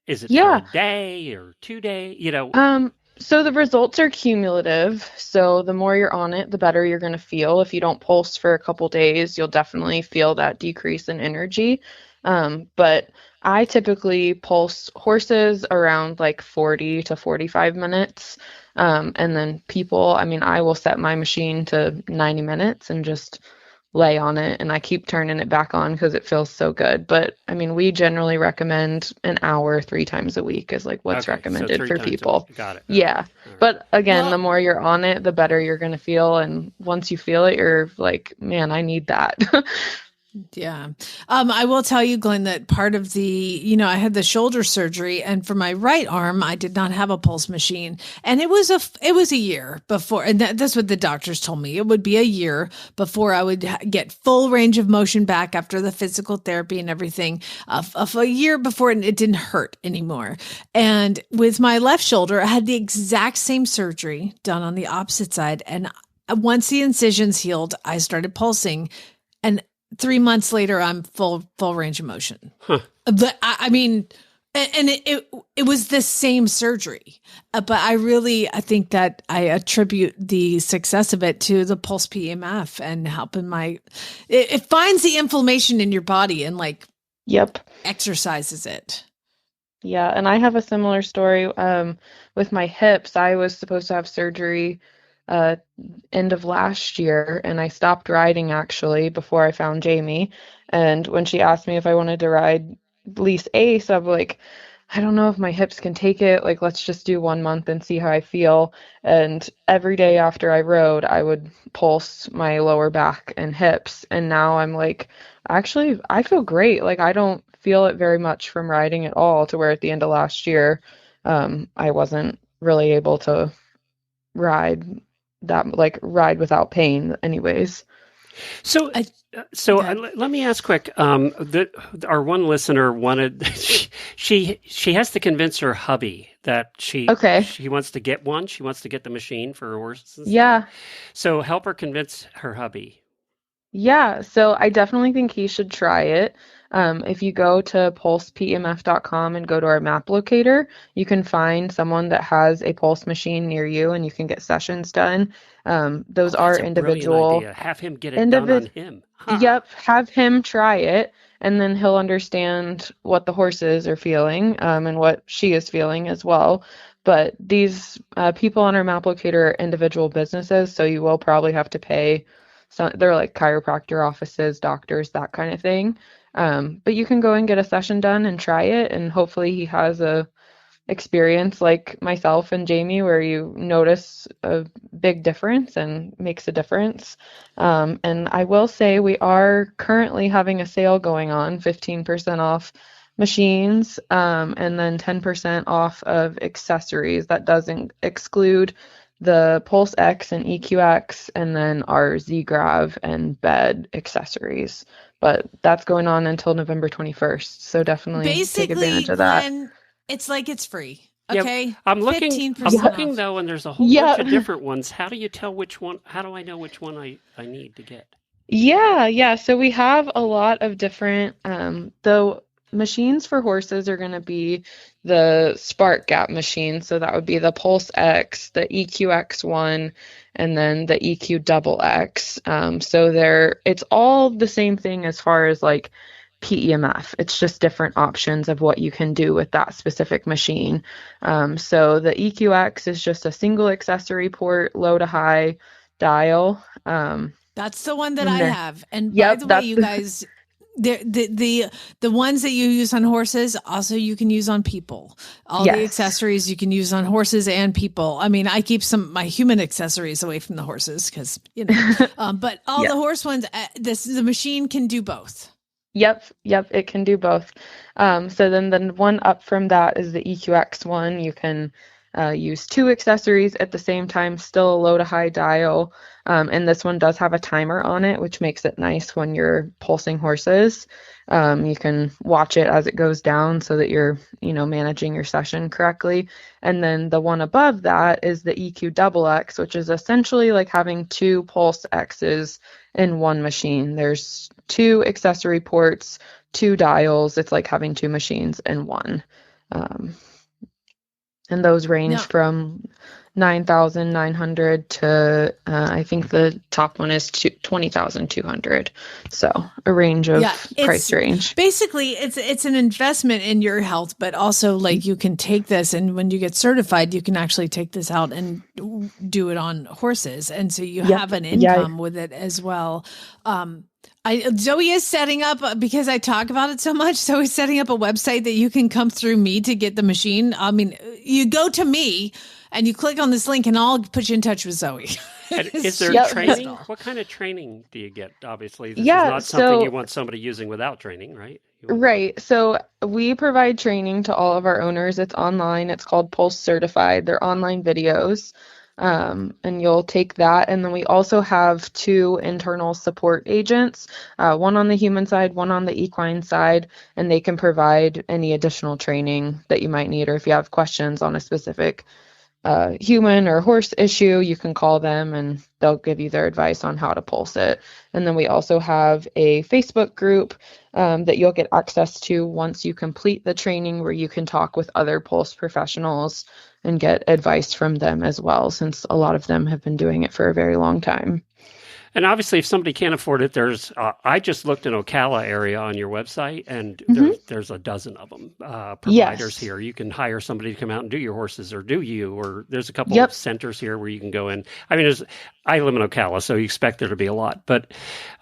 is it for a day or 2 days? You know? So the results are cumulative. So the more you're on it, the better you're going to feel. If you don't pulse for a couple days, you'll definitely feel that decrease in energy. But I typically pulse horses around like 40 to 45 minutes. And then people, I mean, I will set my machine to 90 minutes and just lay on it, and I keep turning it back on because it feels so good. But I mean, we generally recommend an hour 3 times a week is like what's recommended for people. Got it. Yeah. Right. But again, the more you're on it, the better you're going to feel. And once you feel it, you're like, man, I need that. Yeah. I will tell you, Glenn, that part of I had the shoulder surgery, and for my right arm, I did not have a pulse machine. And it was a year before, and that's what the doctors told me. It would be a year before I would get full range of motion back after the physical therapy and everything, of a year before it didn't hurt anymore. And with my left shoulder, I had the exact same surgery done on the opposite side. And once the incisions healed, I started pulsing, and 3 months later, I'm full range of motion. Huh. I mean, And it was the same surgery, but I think that I attribute the success of it to the pulse PEMF and helping it finds the inflammation in your body and like exercises it. Yeah, and I have a similar story with my hips. I was supposed to have surgery end of last year, and I stopped riding actually before I found Jamie. And when she asked me if I wanted to ride Lease Ace, I'm like, I don't know if my hips can take it. Like, let's just do 1 month and see how I feel. And every day after I rode, I would pulse my lower back and hips. And now I'm like, actually, I feel great. Like, I don't feel it very much from riding at all, to where at the end of last year, I wasn't really able to ride without pain anyways. So let me ask quick. Our one listener wanted she has to convince her hubby that she wants to get one. She wants to get the machine for her horses. Yeah. So help her convince her hubby. Yeah. So I definitely think he should try it. If you go to pulsepemf.com and go to our map locator, you can find someone that has a pulse machine near you, and you can get sessions done. Those are individual. Idea. Have him get it done on him. Huh. Yep, have him try it, and then he'll understand what the horses are feeling, and what she is feeling as well. But these people on our map locator are individual businesses, so you will probably have to pay. They're like chiropractor offices, doctors, that kind of thing. But you can go and get a session done and try it, and hopefully he has a experience like myself and Jamie where you notice a big difference and makes a difference. And I will say we are currently having a sale going on, 15% off machines, and then 10% off of accessories. That doesn't exclude the Pulse X and EQX, and then our Z-Grav and BAAD accessories. But that's going on until November 21st. So definitely take advantage of that. It's like it's free. Okay. Yep. I'm looking though, and there's a whole bunch of different ones. How do you tell which one? How do I know which one I need to get? Yeah. So we have a lot of different, though machines for horses are going to be the Spark Gap machine. So that would be the Pulse X, the EQX1, and then the EQ Double X. So it's all the same thing as far as like PEMF. It's just different options of what you can do with that specific machine. So the EQX is just a single accessory port, low to high dial. That's the one that I have. And by the way, you guys, the ones that you use on horses, also you can use on people. All the accessories you can use on horses and people. I mean, I keep some of my human accessories away from the horses because, but all the horse ones, the machine can do both. Yep, it can do both. So then the one up from that is the EQX one. You can use two accessories at the same time, still a low to high dial. And this one does have a timer on it, which makes it nice when you're pulsing horses. You can watch it as it goes down so that you're, managing your session correctly. And then the one above that is the EQ Double X, which is essentially like having two Pulse X's in one machine. There's two accessory ports, two dials. It's like having two machines in one. And those range from $9,900 to I think the top one is $20,200. So a range of price range. Basically, it's an investment in your health, but also like you can take this, and when you get certified, you can actually take this out and do it on horses, and so you have an income with it as well. Zoe is setting up, because I talk about it so much, Zoe's setting up a website that you can come through me to get the machine. I mean, you go to me and you click on this link and I'll put you in touch with Zoe. Is there training? What kind of training do you get? Obviously, this is not something you want somebody using without training, right? Right. So we provide training to all of our owners. It's online. It's called Pulse Certified. They're online videos. And you'll take that. And then we also have two internal support agents, one on the human side, one on the equine side, and they can provide any additional training that you might need, or if you have questions on a specific human or horse issue, you can call them and they'll give you their advice on how to pulse it. And then we also have a Facebook group that you'll get access to once you complete the training, where you can talk with other pulse professionals and get advice from them as well, since a lot of them have been doing it for a very long time. And obviously, if somebody can't afford it, there's, I just looked in Ocala area on your website, and there's a dozen of them, providers here. You can hire somebody to come out and do your horses, or there's a couple of centers here where you can go in. I mean, I live in Ocala, so you expect there to be a lot, but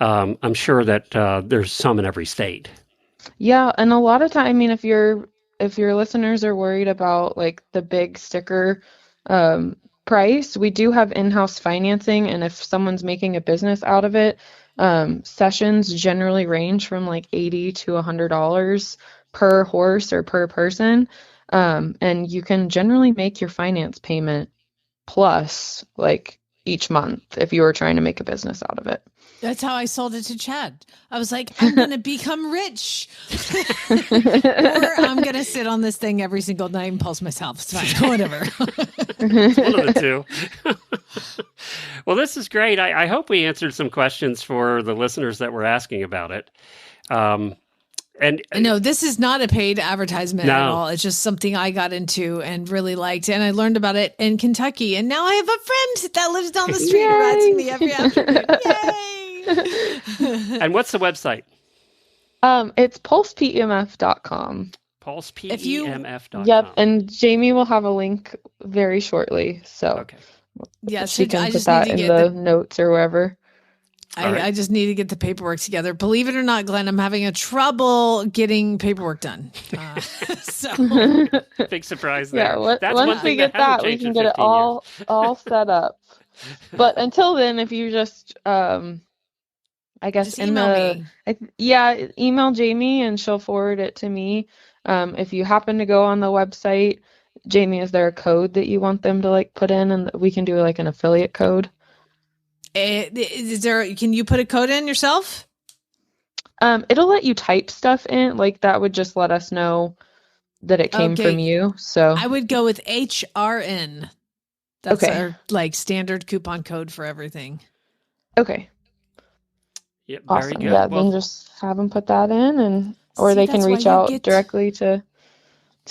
I'm sure that there's some in every state. Yeah. And a lot of time, I mean, if your listeners are worried about like the big sticker, price, we do have in-house financing, and if someone's making a business out of it, sessions generally range from like $80 to $100 per horse or per person, and you can generally make your finance payment plus like each month if you were trying to make a business out of it. That's how I sold it to Chad. I was like, I'm going to become rich. Or I'm going to sit on this thing every single night and pulse myself. It's fine. Whatever. It's one of the two. Well, this is great. I hope we answered some questions for the listeners that were asking about it. And no, this is not a paid advertisement at all. It's just something I got into and really liked. And I learned about it in Kentucky. And now I have a friend that lives down the street who writes me every afternoon. Yay! And what's the website? It's pulsepemf.com. Pulsepemf.com. Yep. And Jamie will have a link very shortly. So she can put that in the notes or wherever. I just need to get the paperwork together. Believe it or not, Glenn, I'm having a trouble getting paperwork done. So big surprise there. Yeah, once we get that, we can get it all set up. But until then, if you just, I guess just email Jamie and she'll forward it to me. If you happen to go on the website, Jamie, is there a code that you want them to like put in, and we can do like an affiliate code? Is there? Can you put a code in yourself? It'll let you type stuff in. Like that would just let us know that it came from you. So I would go with HRN. That's our like standard coupon code for everything. Okay. Yep, awesome. Very good. Yeah, then just have them put that in, or they can reach out directly to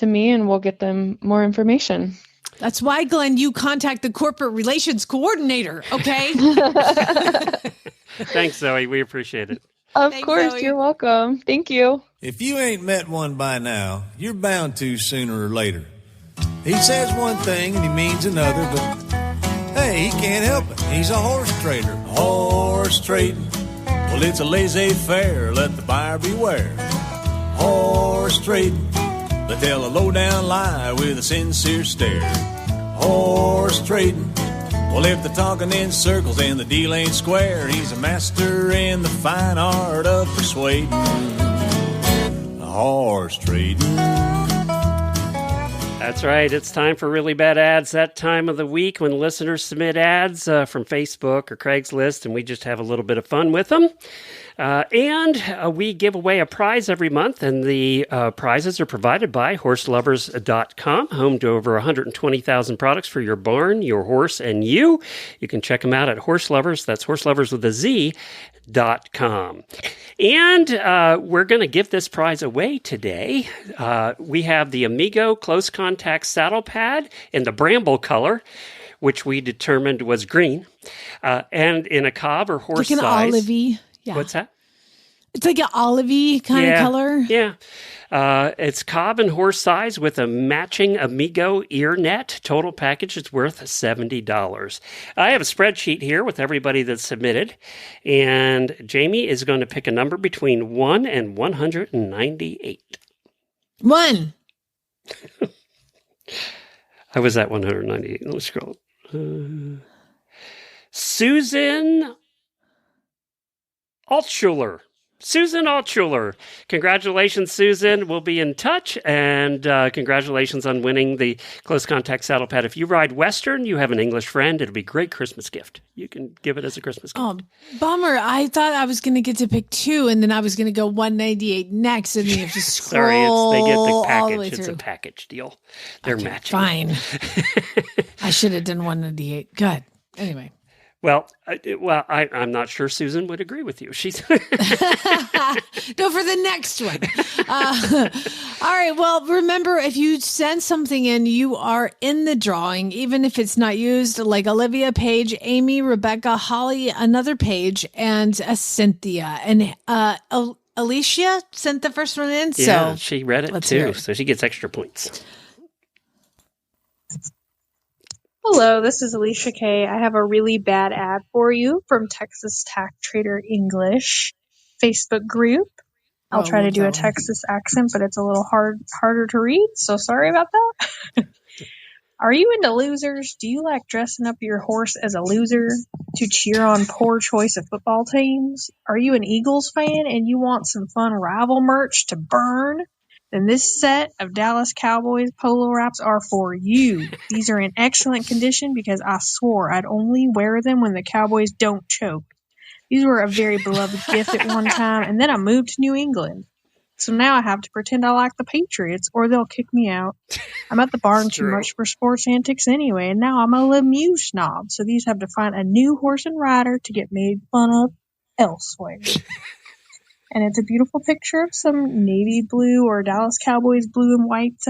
me, and we'll get them more information. That's why, Glenn, you contact the corporate relations coordinator, okay? Thanks, Zoe. We appreciate it. Of course, Zoe. You're welcome. Thank you. If you ain't met one by now, you're bound to sooner or later. He says one thing and he means another, but hey, he can't help it. He's a horse trader. Horse trading. Well, it's a laissez-faire. Let the buyer beware. Horse trading. They tell a low-down lie with a sincere stare. Horse trading. Well, if they're talking in circles and the deal ain't square, he's a master in the fine art of persuading. Horse trading. That's right. It's time for Really Bad Ads, that time of the week when listeners submit ads from Facebook or Craigslist, and we just have a little bit of fun with them. And we give away a prize every month, and the prizes are provided by horselovers.com, home to over 120,000 products for your barn, your horse, and you. You can check them out at Horselovers. That's Horselovers with a Z.com. And we're going to give this prize away today. We have the Amigo Close Contact Saddle Pad in the bramble color, which we determined was green, and in a cob or horse like an size. Olivey. Yeah. What's that? It's like an olivey kind of color. Yeah. It's cob and horse size with a matching Amigo ear net. Total package is worth $70. I have a spreadsheet here with everybody that's submitted, and Jamie is going to pick a number between 1 and 198. 1. I was at 198. Let's scroll. Susan Altschuler. Susan Altschuler. Congratulations, Susan. We'll be in touch, and congratulations on winning the Close Contact Saddle Pad. If you ride Western, you have an English friend. It'll be a great Christmas gift. You can give it as a Christmas gift. Oh, bummer. I thought I was going to get to pick 2, and then I was going to go 198 next, and then you have to scroll. Sorry, they get the all the package. way It's through. a package deal. They're matching. Fine. I should have done 198. Good. Anyway. Well, I'm not sure Susan would agree with you. She's no, for the next one. All right. Well, remember, if you send something in, you are in the drawing, even if it's not used. Like Olivia, Paige, Amy, Rebecca, Holly, another Paige, and Cynthia, and Alicia sent the first one in. Yeah, so she read it too, so she gets extra points. Hello, this is Alicia Kay. I have a really bad ad for you from Texas Tax Trader English Facebook group. I'll try to do a Texas accent, but it's a little harder to read, so sorry about that. Are you into losers? Do you like dressing up your horse as a loser to cheer on poor choice of football teams? Are you an Eagles fan and you want some fun rival merch to burn? Then this set of Dallas Cowboys polo wraps are for you. These are in excellent condition because I swore I'd only wear them when the Cowboys don't choke. These were a very beloved gift at one time, and then I moved to New England. So now I have to pretend I like the Patriots, or they'll kick me out. I'm at the barn too much for sports antics anyway, and now I'm a Lemieux snob, so these have to find a new horse and rider to get made fun of elsewhere. And it's a beautiful picture of some navy blue or Dallas Cowboys blue and white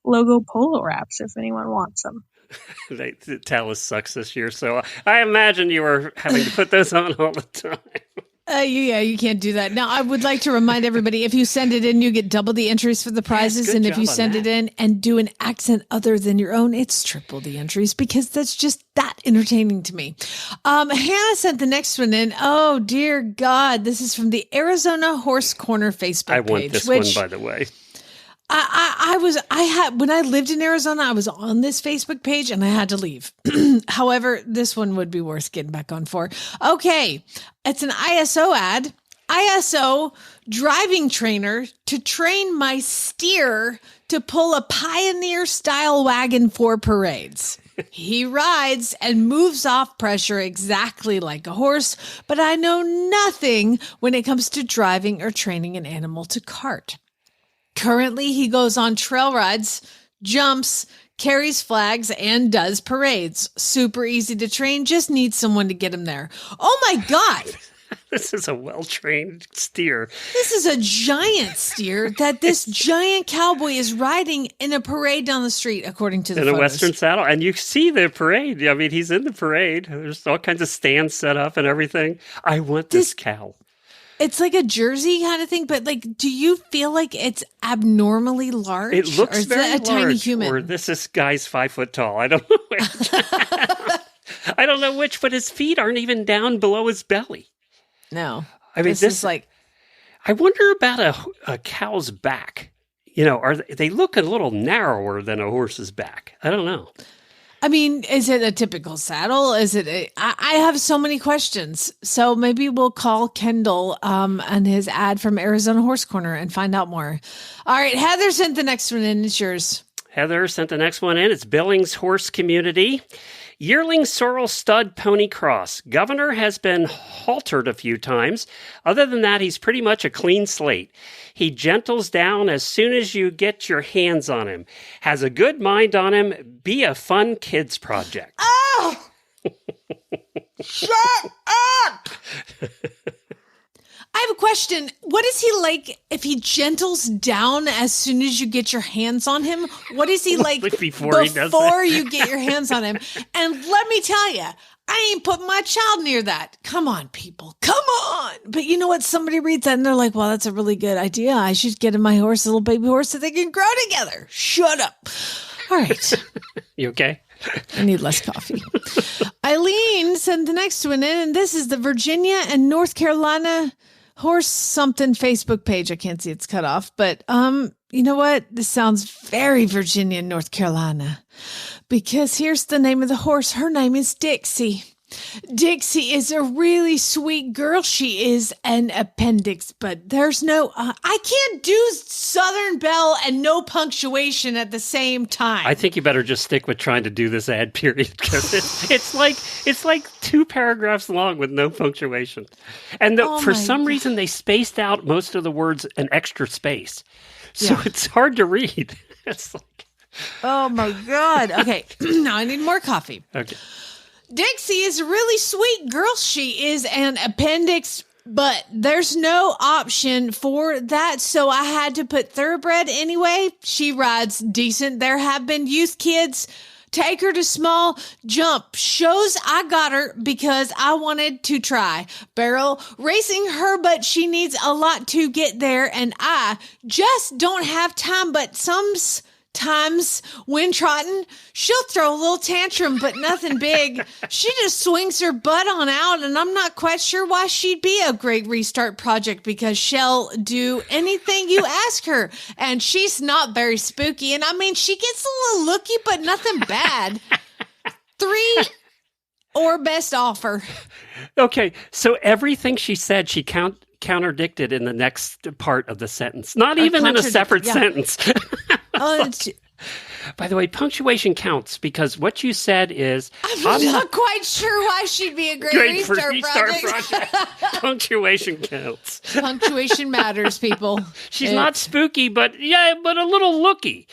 logo polo wraps if anyone wants them. Dallas sucks this year, so I imagine you were having to put those on all the time. Yeah, you can't do that. Now, I would like to remind everybody, if you send it in, you get double the entries for the prizes. And if you send it in and do an accent other than your own, it's triple the entries because that's just that entertaining to me. Hannah sent the next one in. Oh, dear God. This is from the Arizona Horse Corner Facebook page. I want this one, by the way. When I lived in Arizona, I was on this Facebook page and I had to leave. However, this one would be worth getting back on for. Okay. It's an ISO ad. ISO driving trainer to train my steer to pull a pioneer style wagon for parades. He rides and moves off pressure exactly like a horse, but I know nothing when it comes to driving or training an animal to cart. Currently, he goes on trail rides, jumps, carries flags, and does parades. Super easy to train, just needs someone to get him there. Oh my God! This is a well-trained steer. This is a giant steer that this giant cowboy is riding in a parade down the street, according to the photos. In a Western saddle. And you see the parade. I mean, he's in the parade. There's all kinds of stands set up and everything. I want this cow. It's like a jersey kind of thing, but like, do you feel like it's abnormally large? It looks or is very it a large. tiny human? Or this guy's 5 foot tall. I don't know which. I don't know which, but his feet aren't even down below his belly. No. I mean, this is like. I wonder about a cow's back. You know, they look a little narrower than a horse's back. I don't know. I mean, is it a typical saddle? Is it? I have so many questions. So maybe we'll call Kendall and his ad from Arizona Horse Corner and find out more. All right, Heather sent the next one in. It's yours. Heather sent the next one in. It's Billings Horse Community. Yearling sorrel stud pony cross. Governor has been haltered a few times. Other than that, he's pretty much a clean slate. He gentles down as soon as you get your hands on him. Has a good mind on him. Be a fun kids project. Oh! Shut up! I have a question. What is he like if he gentles down as soon as you get your hands on him? What is he like before you get your hands on him? And let me tell you, I ain't putting my child near that. Come on, people. Come on. But you know what? Somebody reads that and they're like, well, that's a really good idea. I should get in my horse, a little baby horse, so they can grow together. Shut up. All right. You okay? I need less coffee. Eileen sent the next one in, and this is the Virginia and North Carolina horse something Facebook page. I can't see, it's cut off, but you know what? This sounds very Virginia and North Carolina, because here's the name of the horse. Her name is Dixie. Dixie is a really sweet girl. She is an appendix, but there's no, I can't do Southern Belle and no punctuation at the same time. I think you better just stick with trying to do this ad period, because it's like 2 paragraphs long with no punctuation. And for some reason, they spaced out most of the words an extra space. So it's hard to read. It's like, Oh my God. Okay. Now I need more coffee. Okay. Dixie is a really sweet girl. She is an appendix, but there's no option for that. So I had to put thoroughbred anyway. She rides decent. There have been youth kids. Take her to small jump shows. I got her because I wanted to try barrel racing her, but she needs a lot to get there. And I just don't have time, but sometimes when trotting, she'll throw a little tantrum, but nothing big. She just swings her butt on out, and I'm not quite sure why she'd be a great restart project because she'll do anything you ask her, and she's not very spooky. And I mean, she gets a little looky, but nothing bad. 3 or best offer. Okay, so everything she said, she counterdicted in the next part of the sentence. Not even in a separate sentence. By the way, punctuation counts because what you said is... I'm not quite sure why she'd be a great restart project. Punctuation counts. Punctuation matters, people. She's not spooky, but a little looky.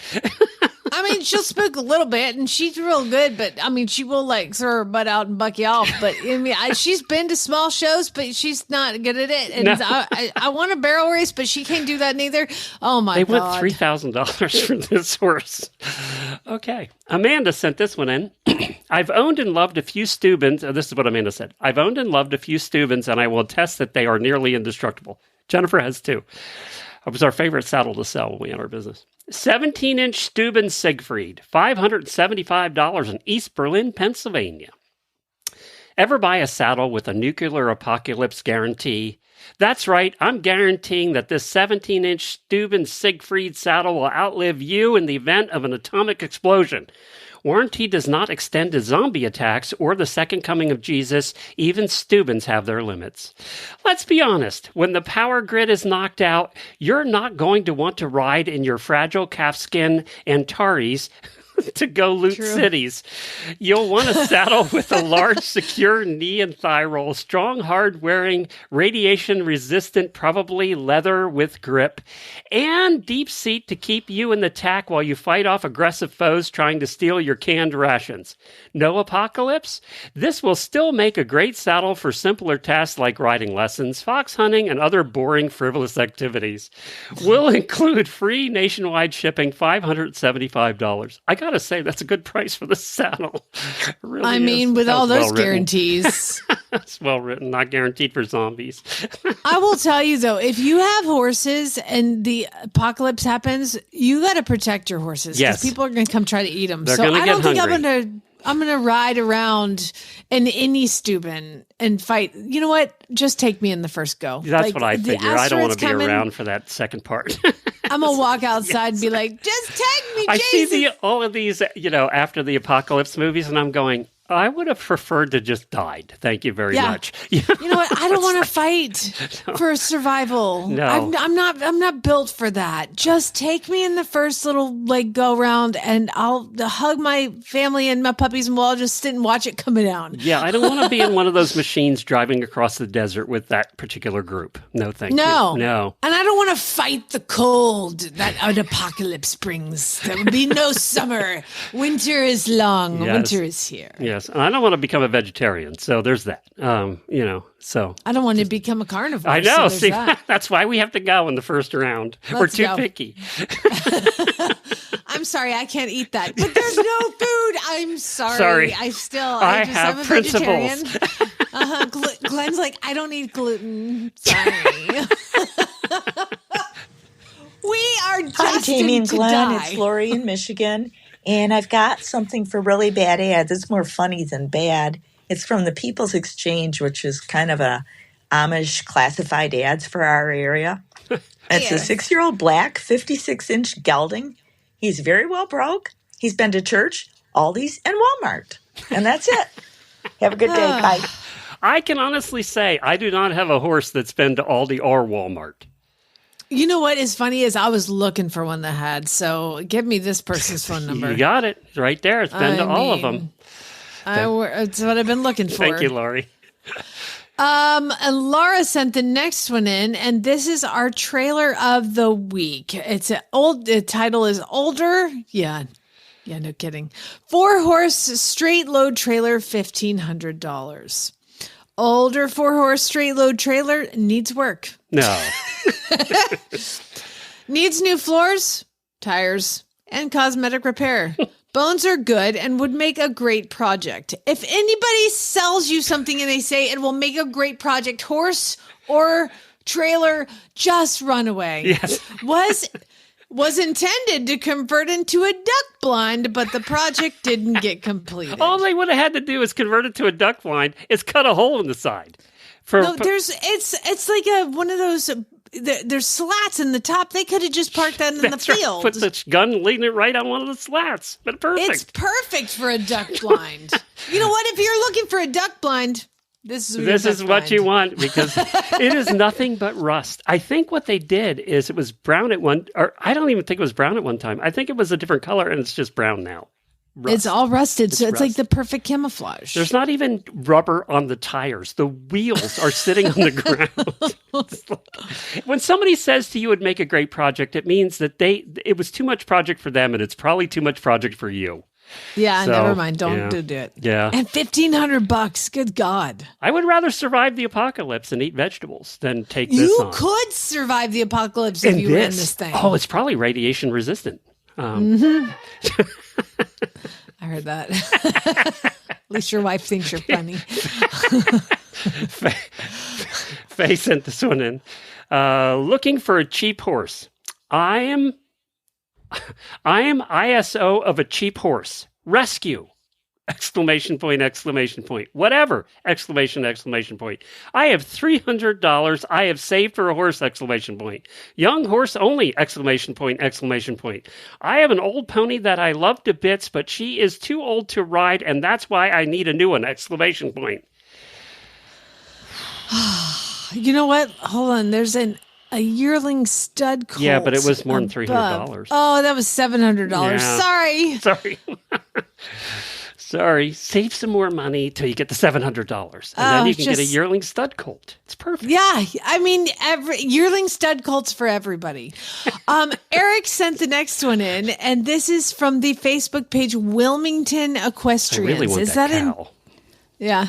I mean, she'll spook a little bit, and she's real good, but I mean, she will like throw her butt out and buck you off. But I mean, she's been to small shows, but she's not good at it. And no. I want a barrel race, but she can't do that neither. Oh my God! They went $3,000 for this horse. Okay, Amanda sent this one in. I've owned and loved a few Steubens. This is what Amanda said. I've owned and loved a few Steubens, and I will attest that they are nearly indestructible. Jennifer has too. It was our favorite saddle to sell when we had our business. 17-inch Steuben Siegfried, $575 in East Berlin, Pennsylvania. Ever buy a saddle with a nuclear apocalypse guarantee? That's right, I'm guaranteeing that this 17-inch Steuben Siegfried saddle will outlive you in the event of an atomic explosion. Warranty does not extend to zombie attacks or the second coming of Jesus. Even Steubens have their limits. Let's be honest. When the power grid is knocked out, you're not going to want to ride in your fragile calfskin Antares to go loot cities. You'll want a saddle with a large, secure knee and thigh roll, strong, hard-wearing, radiation-resistant, probably leather with grip, and deep seat to keep you in the tack while you fight off aggressive foes trying to steal your canned rations. No apocalypse? This will still make a great saddle for simpler tasks like riding lessons, fox hunting, and other boring, frivolous activities. Will include free nationwide shipping, $575. I gotta say, that's a good price for the saddle. Really I mean, with all those guarantees. It's well written, not guaranteed for zombies. I will tell you, though, if you have horses and the apocalypse happens, you got to protect your horses. Yes. Because people are going to come try to eat them. They're so I don't think hungry. I'm going to ride around in any Steuben and fight. You know what? Just take me in the first go. That's what I figure. I don't want to be around for that second part. I'm going to walk outside and be like, just take me, I Jesus. see all of these, after the apocalypse movies, and I'm going, I would have preferred to just died. Thank you very much. You know what? I don't want to fight for survival. No. I'm not built for that. Just take me in the first little go round, and I'll hug my family and my puppies, and we'll all just sit and watch it come down. Yeah, I don't want to be in one of those machines driving across the desert with that particular group. No, thank you. No. And I don't want to fight the cold that an apocalypse brings. There will be no summer. Winter is long. Yes. Winter is here. Yes, and I don't want to become a vegetarian, so there's that. So I don't want to become a carnivore. I know. So see, that's why we have to go in the first round. We're too picky. I'm sorry, I can't eat that. But there's no food. I'm sorry. I have principles. Vegetarian. Glenn's like, I don't eat gluten. Sorry. We are just Hi, Jamie and Glenn. Die. It's Lori in Michigan. And I've got something for really bad ads. It's more funny than bad. It's from the People's Exchange, which is kind of a Amish classified ads for our area. It's a 6-year-old black, 56-inch gelding. He's very well broke. He's been to church, Aldi's, and Walmart. And that's it. Have a good day. Bye. I can honestly say I do not have a horse that's been to Aldi or Walmart. You know what is funny is I was looking for one that had, so give me this person's phone number. You got it right there. It's been to all of them. It's what I've been looking for. Thank you, Lori. And Laura sent the next one in, and this is our trailer of the week. The title is Older. Yeah. Yeah, no kidding. 4-horse straight load trailer, $1,500. Older 4-horse straight load trailer needs work. No. Needs new floors, tires, and cosmetic repair. Bones are good and would make a great project. If anybody sells you something and they say it will make a great project, horse or trailer, just run away. Yes. Was intended to convert into a duck blind, but the project didn't get completed. All they would have had to do is convert it to a duck blind. Is cut a hole in the side. It's like one of those. There's slats in the top. They could have just parked that in the field. Put the gun, leaning it right on one of the slats. But perfect. It's perfect for a duck blind. You know what? If you're looking for a duck blind, this is what you want, because it is nothing but rust. I think what they did is it was brown at one, or I don't even think it was brown at one time. I think it was a different color, and it's just brown now. Rust. It's all rusted, so it's like the perfect camouflage. There's not even rubber on the tires. The wheels are sitting on the ground. When somebody says to you, "It'd make a great project," it means that it was too much project for them, and it's probably too much project for you. Yeah, so, never mind. Don't do it. Yeah. And $1,500. Good God. I would rather survive the apocalypse and eat vegetables than take this on. You could survive the apocalypse if you ran this thing. Oh, it's probably radiation resistant. I heard that. At least your wife thinks you're funny. Faye sent this one in. Looking for a cheap horse. I am ISO of a cheap horse. Rescue! Exclamation point, exclamation point. Whatever! Exclamation, exclamation point. I have $300 I have saved for a horse! Exclamation point. Young horse only! Exclamation point, exclamation point. I have an old pony that I love to bits, but she is too old to ride, and that's why I need a new one! Exclamation point. You know what? Hold on. There's a yearling stud colt. Yeah, but it was more than $300. Oh, that was $700. Yeah. Sorry. Sorry. Save some more money till you get the $700. And then you can get a yearling stud colt. It's perfect. Yeah. I mean, yearling stud colts for everybody. Eric sent the next one in, and this is from the Facebook page Wilmington Equestrians. I really want that cow. Yeah.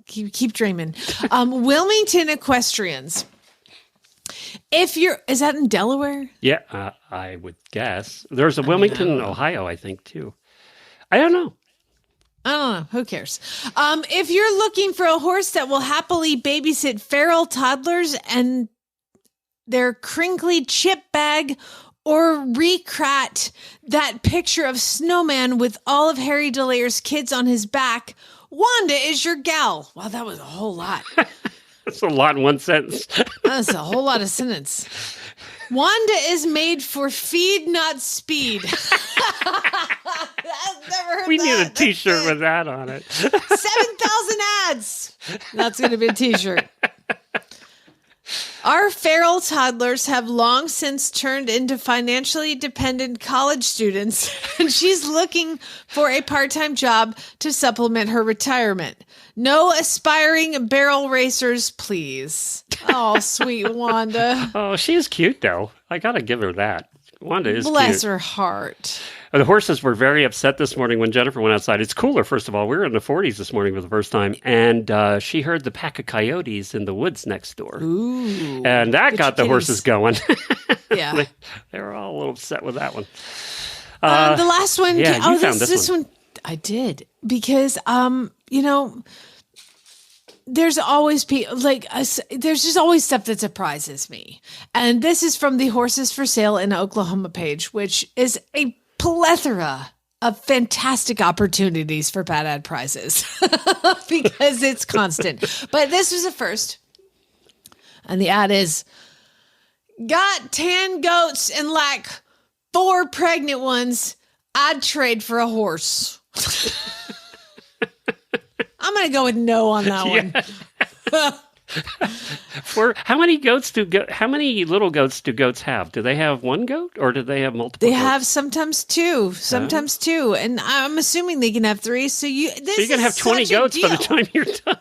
Keep dreaming. Wilmington Equestrians. Is that in Delaware? Yeah, I would guess. There's a Wilmington in Ohio, I think, too. I don't know. Who cares? If you're looking for a horse that will happily babysit feral toddlers and their crinkly chip bag, or recreate that picture of Snowman with all of Harry Delaire's kids on his back, Wanda is your gal. Wow, that was a whole lot. That's a lot in one sentence. That's a whole lot of sentence. Wanda is made for feed, not speed. I've never heard we that. need a T-shirt with that on it. 7,000 ads. That's going to be a T-shirt. Our feral toddlers have long since turned into financially dependent college students, and she's looking for a part-time job to supplement her retirement. No aspiring barrel racers, please. Oh, sweet Wanda. Oh, she is cute, though. I got to give her that. Wanda is Bless cute. her heart. The horses were very upset this morning when Jennifer went outside. It's cooler, first of all. We were in the 40s this morning for the first time, and she heard the pack of coyotes in the woods next door. Ooh. And that got the horses going. Yeah. They were all a little upset with that one. The last one. Yeah, you found this one. I did. Because, there's always there's just always stuff that surprises me. And this is from the Horses for Sale in Oklahoma page, which is a plethora of fantastic opportunities for Bad Ad prizes because it's constant. But this was a first. And the ad is, got 10 goats and like 4 pregnant ones. I'd trade for a horse. I'm going to go with no on that one. For how many little goats do goats have? Do they have one goat or do they have multiple? They goats? have sometimes 2, two, and I'm assuming they can have 3. So you're going to have 20 goats by the time you're done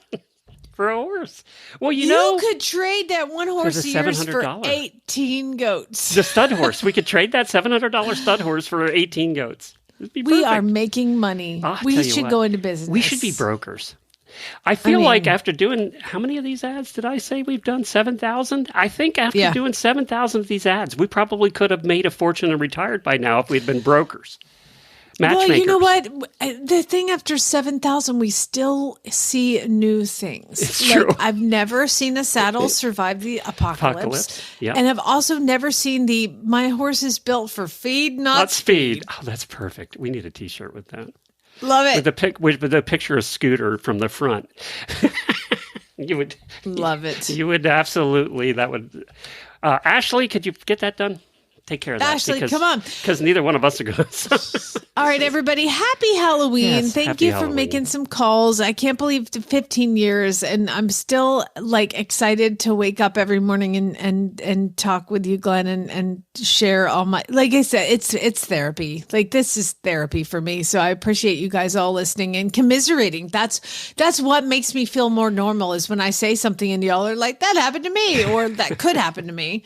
for a horse. Well, you could trade that one horse of yours for 18 goats. The stud horse. We could trade that $700 stud horse for 18 goats. It'd be We perfect. are making money. I'll We tell you should what, go into business. We should be brokers. I feel like after doing, how many of these ads did I say we've done? 7,000? I think after doing 7,000 of these ads, we probably could have made a fortune and retired by now if we'd been brokers. Matchmakers. Well, you know what? The thing after 7,000, we still see new things. It's true. I've never seen a saddle survive the apocalypse. Yeah. And I've also never seen my horse is built for feed, not speed. Oh, that's perfect. We need a T-shirt with that. Love it. With the picture of Scooter from the front. You would love it. You would absolutely. That would. Ashley, could you get that done? Take care of that. Ashley, come on. Because neither one of us are going to. All right, everybody. Happy Halloween. Yes, Thank happy you for Halloween. making some calls. I can't believe 15 years, and I'm still excited to wake up every morning and talk with you, Glenn, and share all my, like I said, it's therapy. This is therapy for me. So I appreciate you guys all listening and commiserating. That's what makes me feel more normal, is when I say something and y'all are like, that happened to me, or that could happen to me.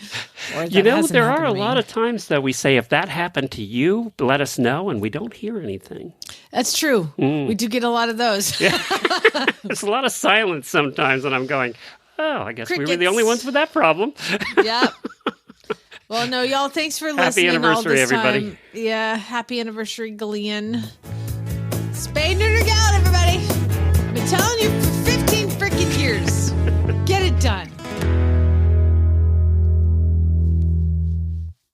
Or There are a lot of times that we say, if that happened to you, let us know, and we don't hear anything. That's true. We do get a lot of those. Yeah. There's a lot of silence sometimes, and I'm going, oh, I guess we were the Crickets. only ones with that problem. Yep. Well, no, y'all, thanks for Happy listening. anniversary, all this everybody. Time. Yeah, happy anniversary, Gillian. Spade, neuter, gout, everybody.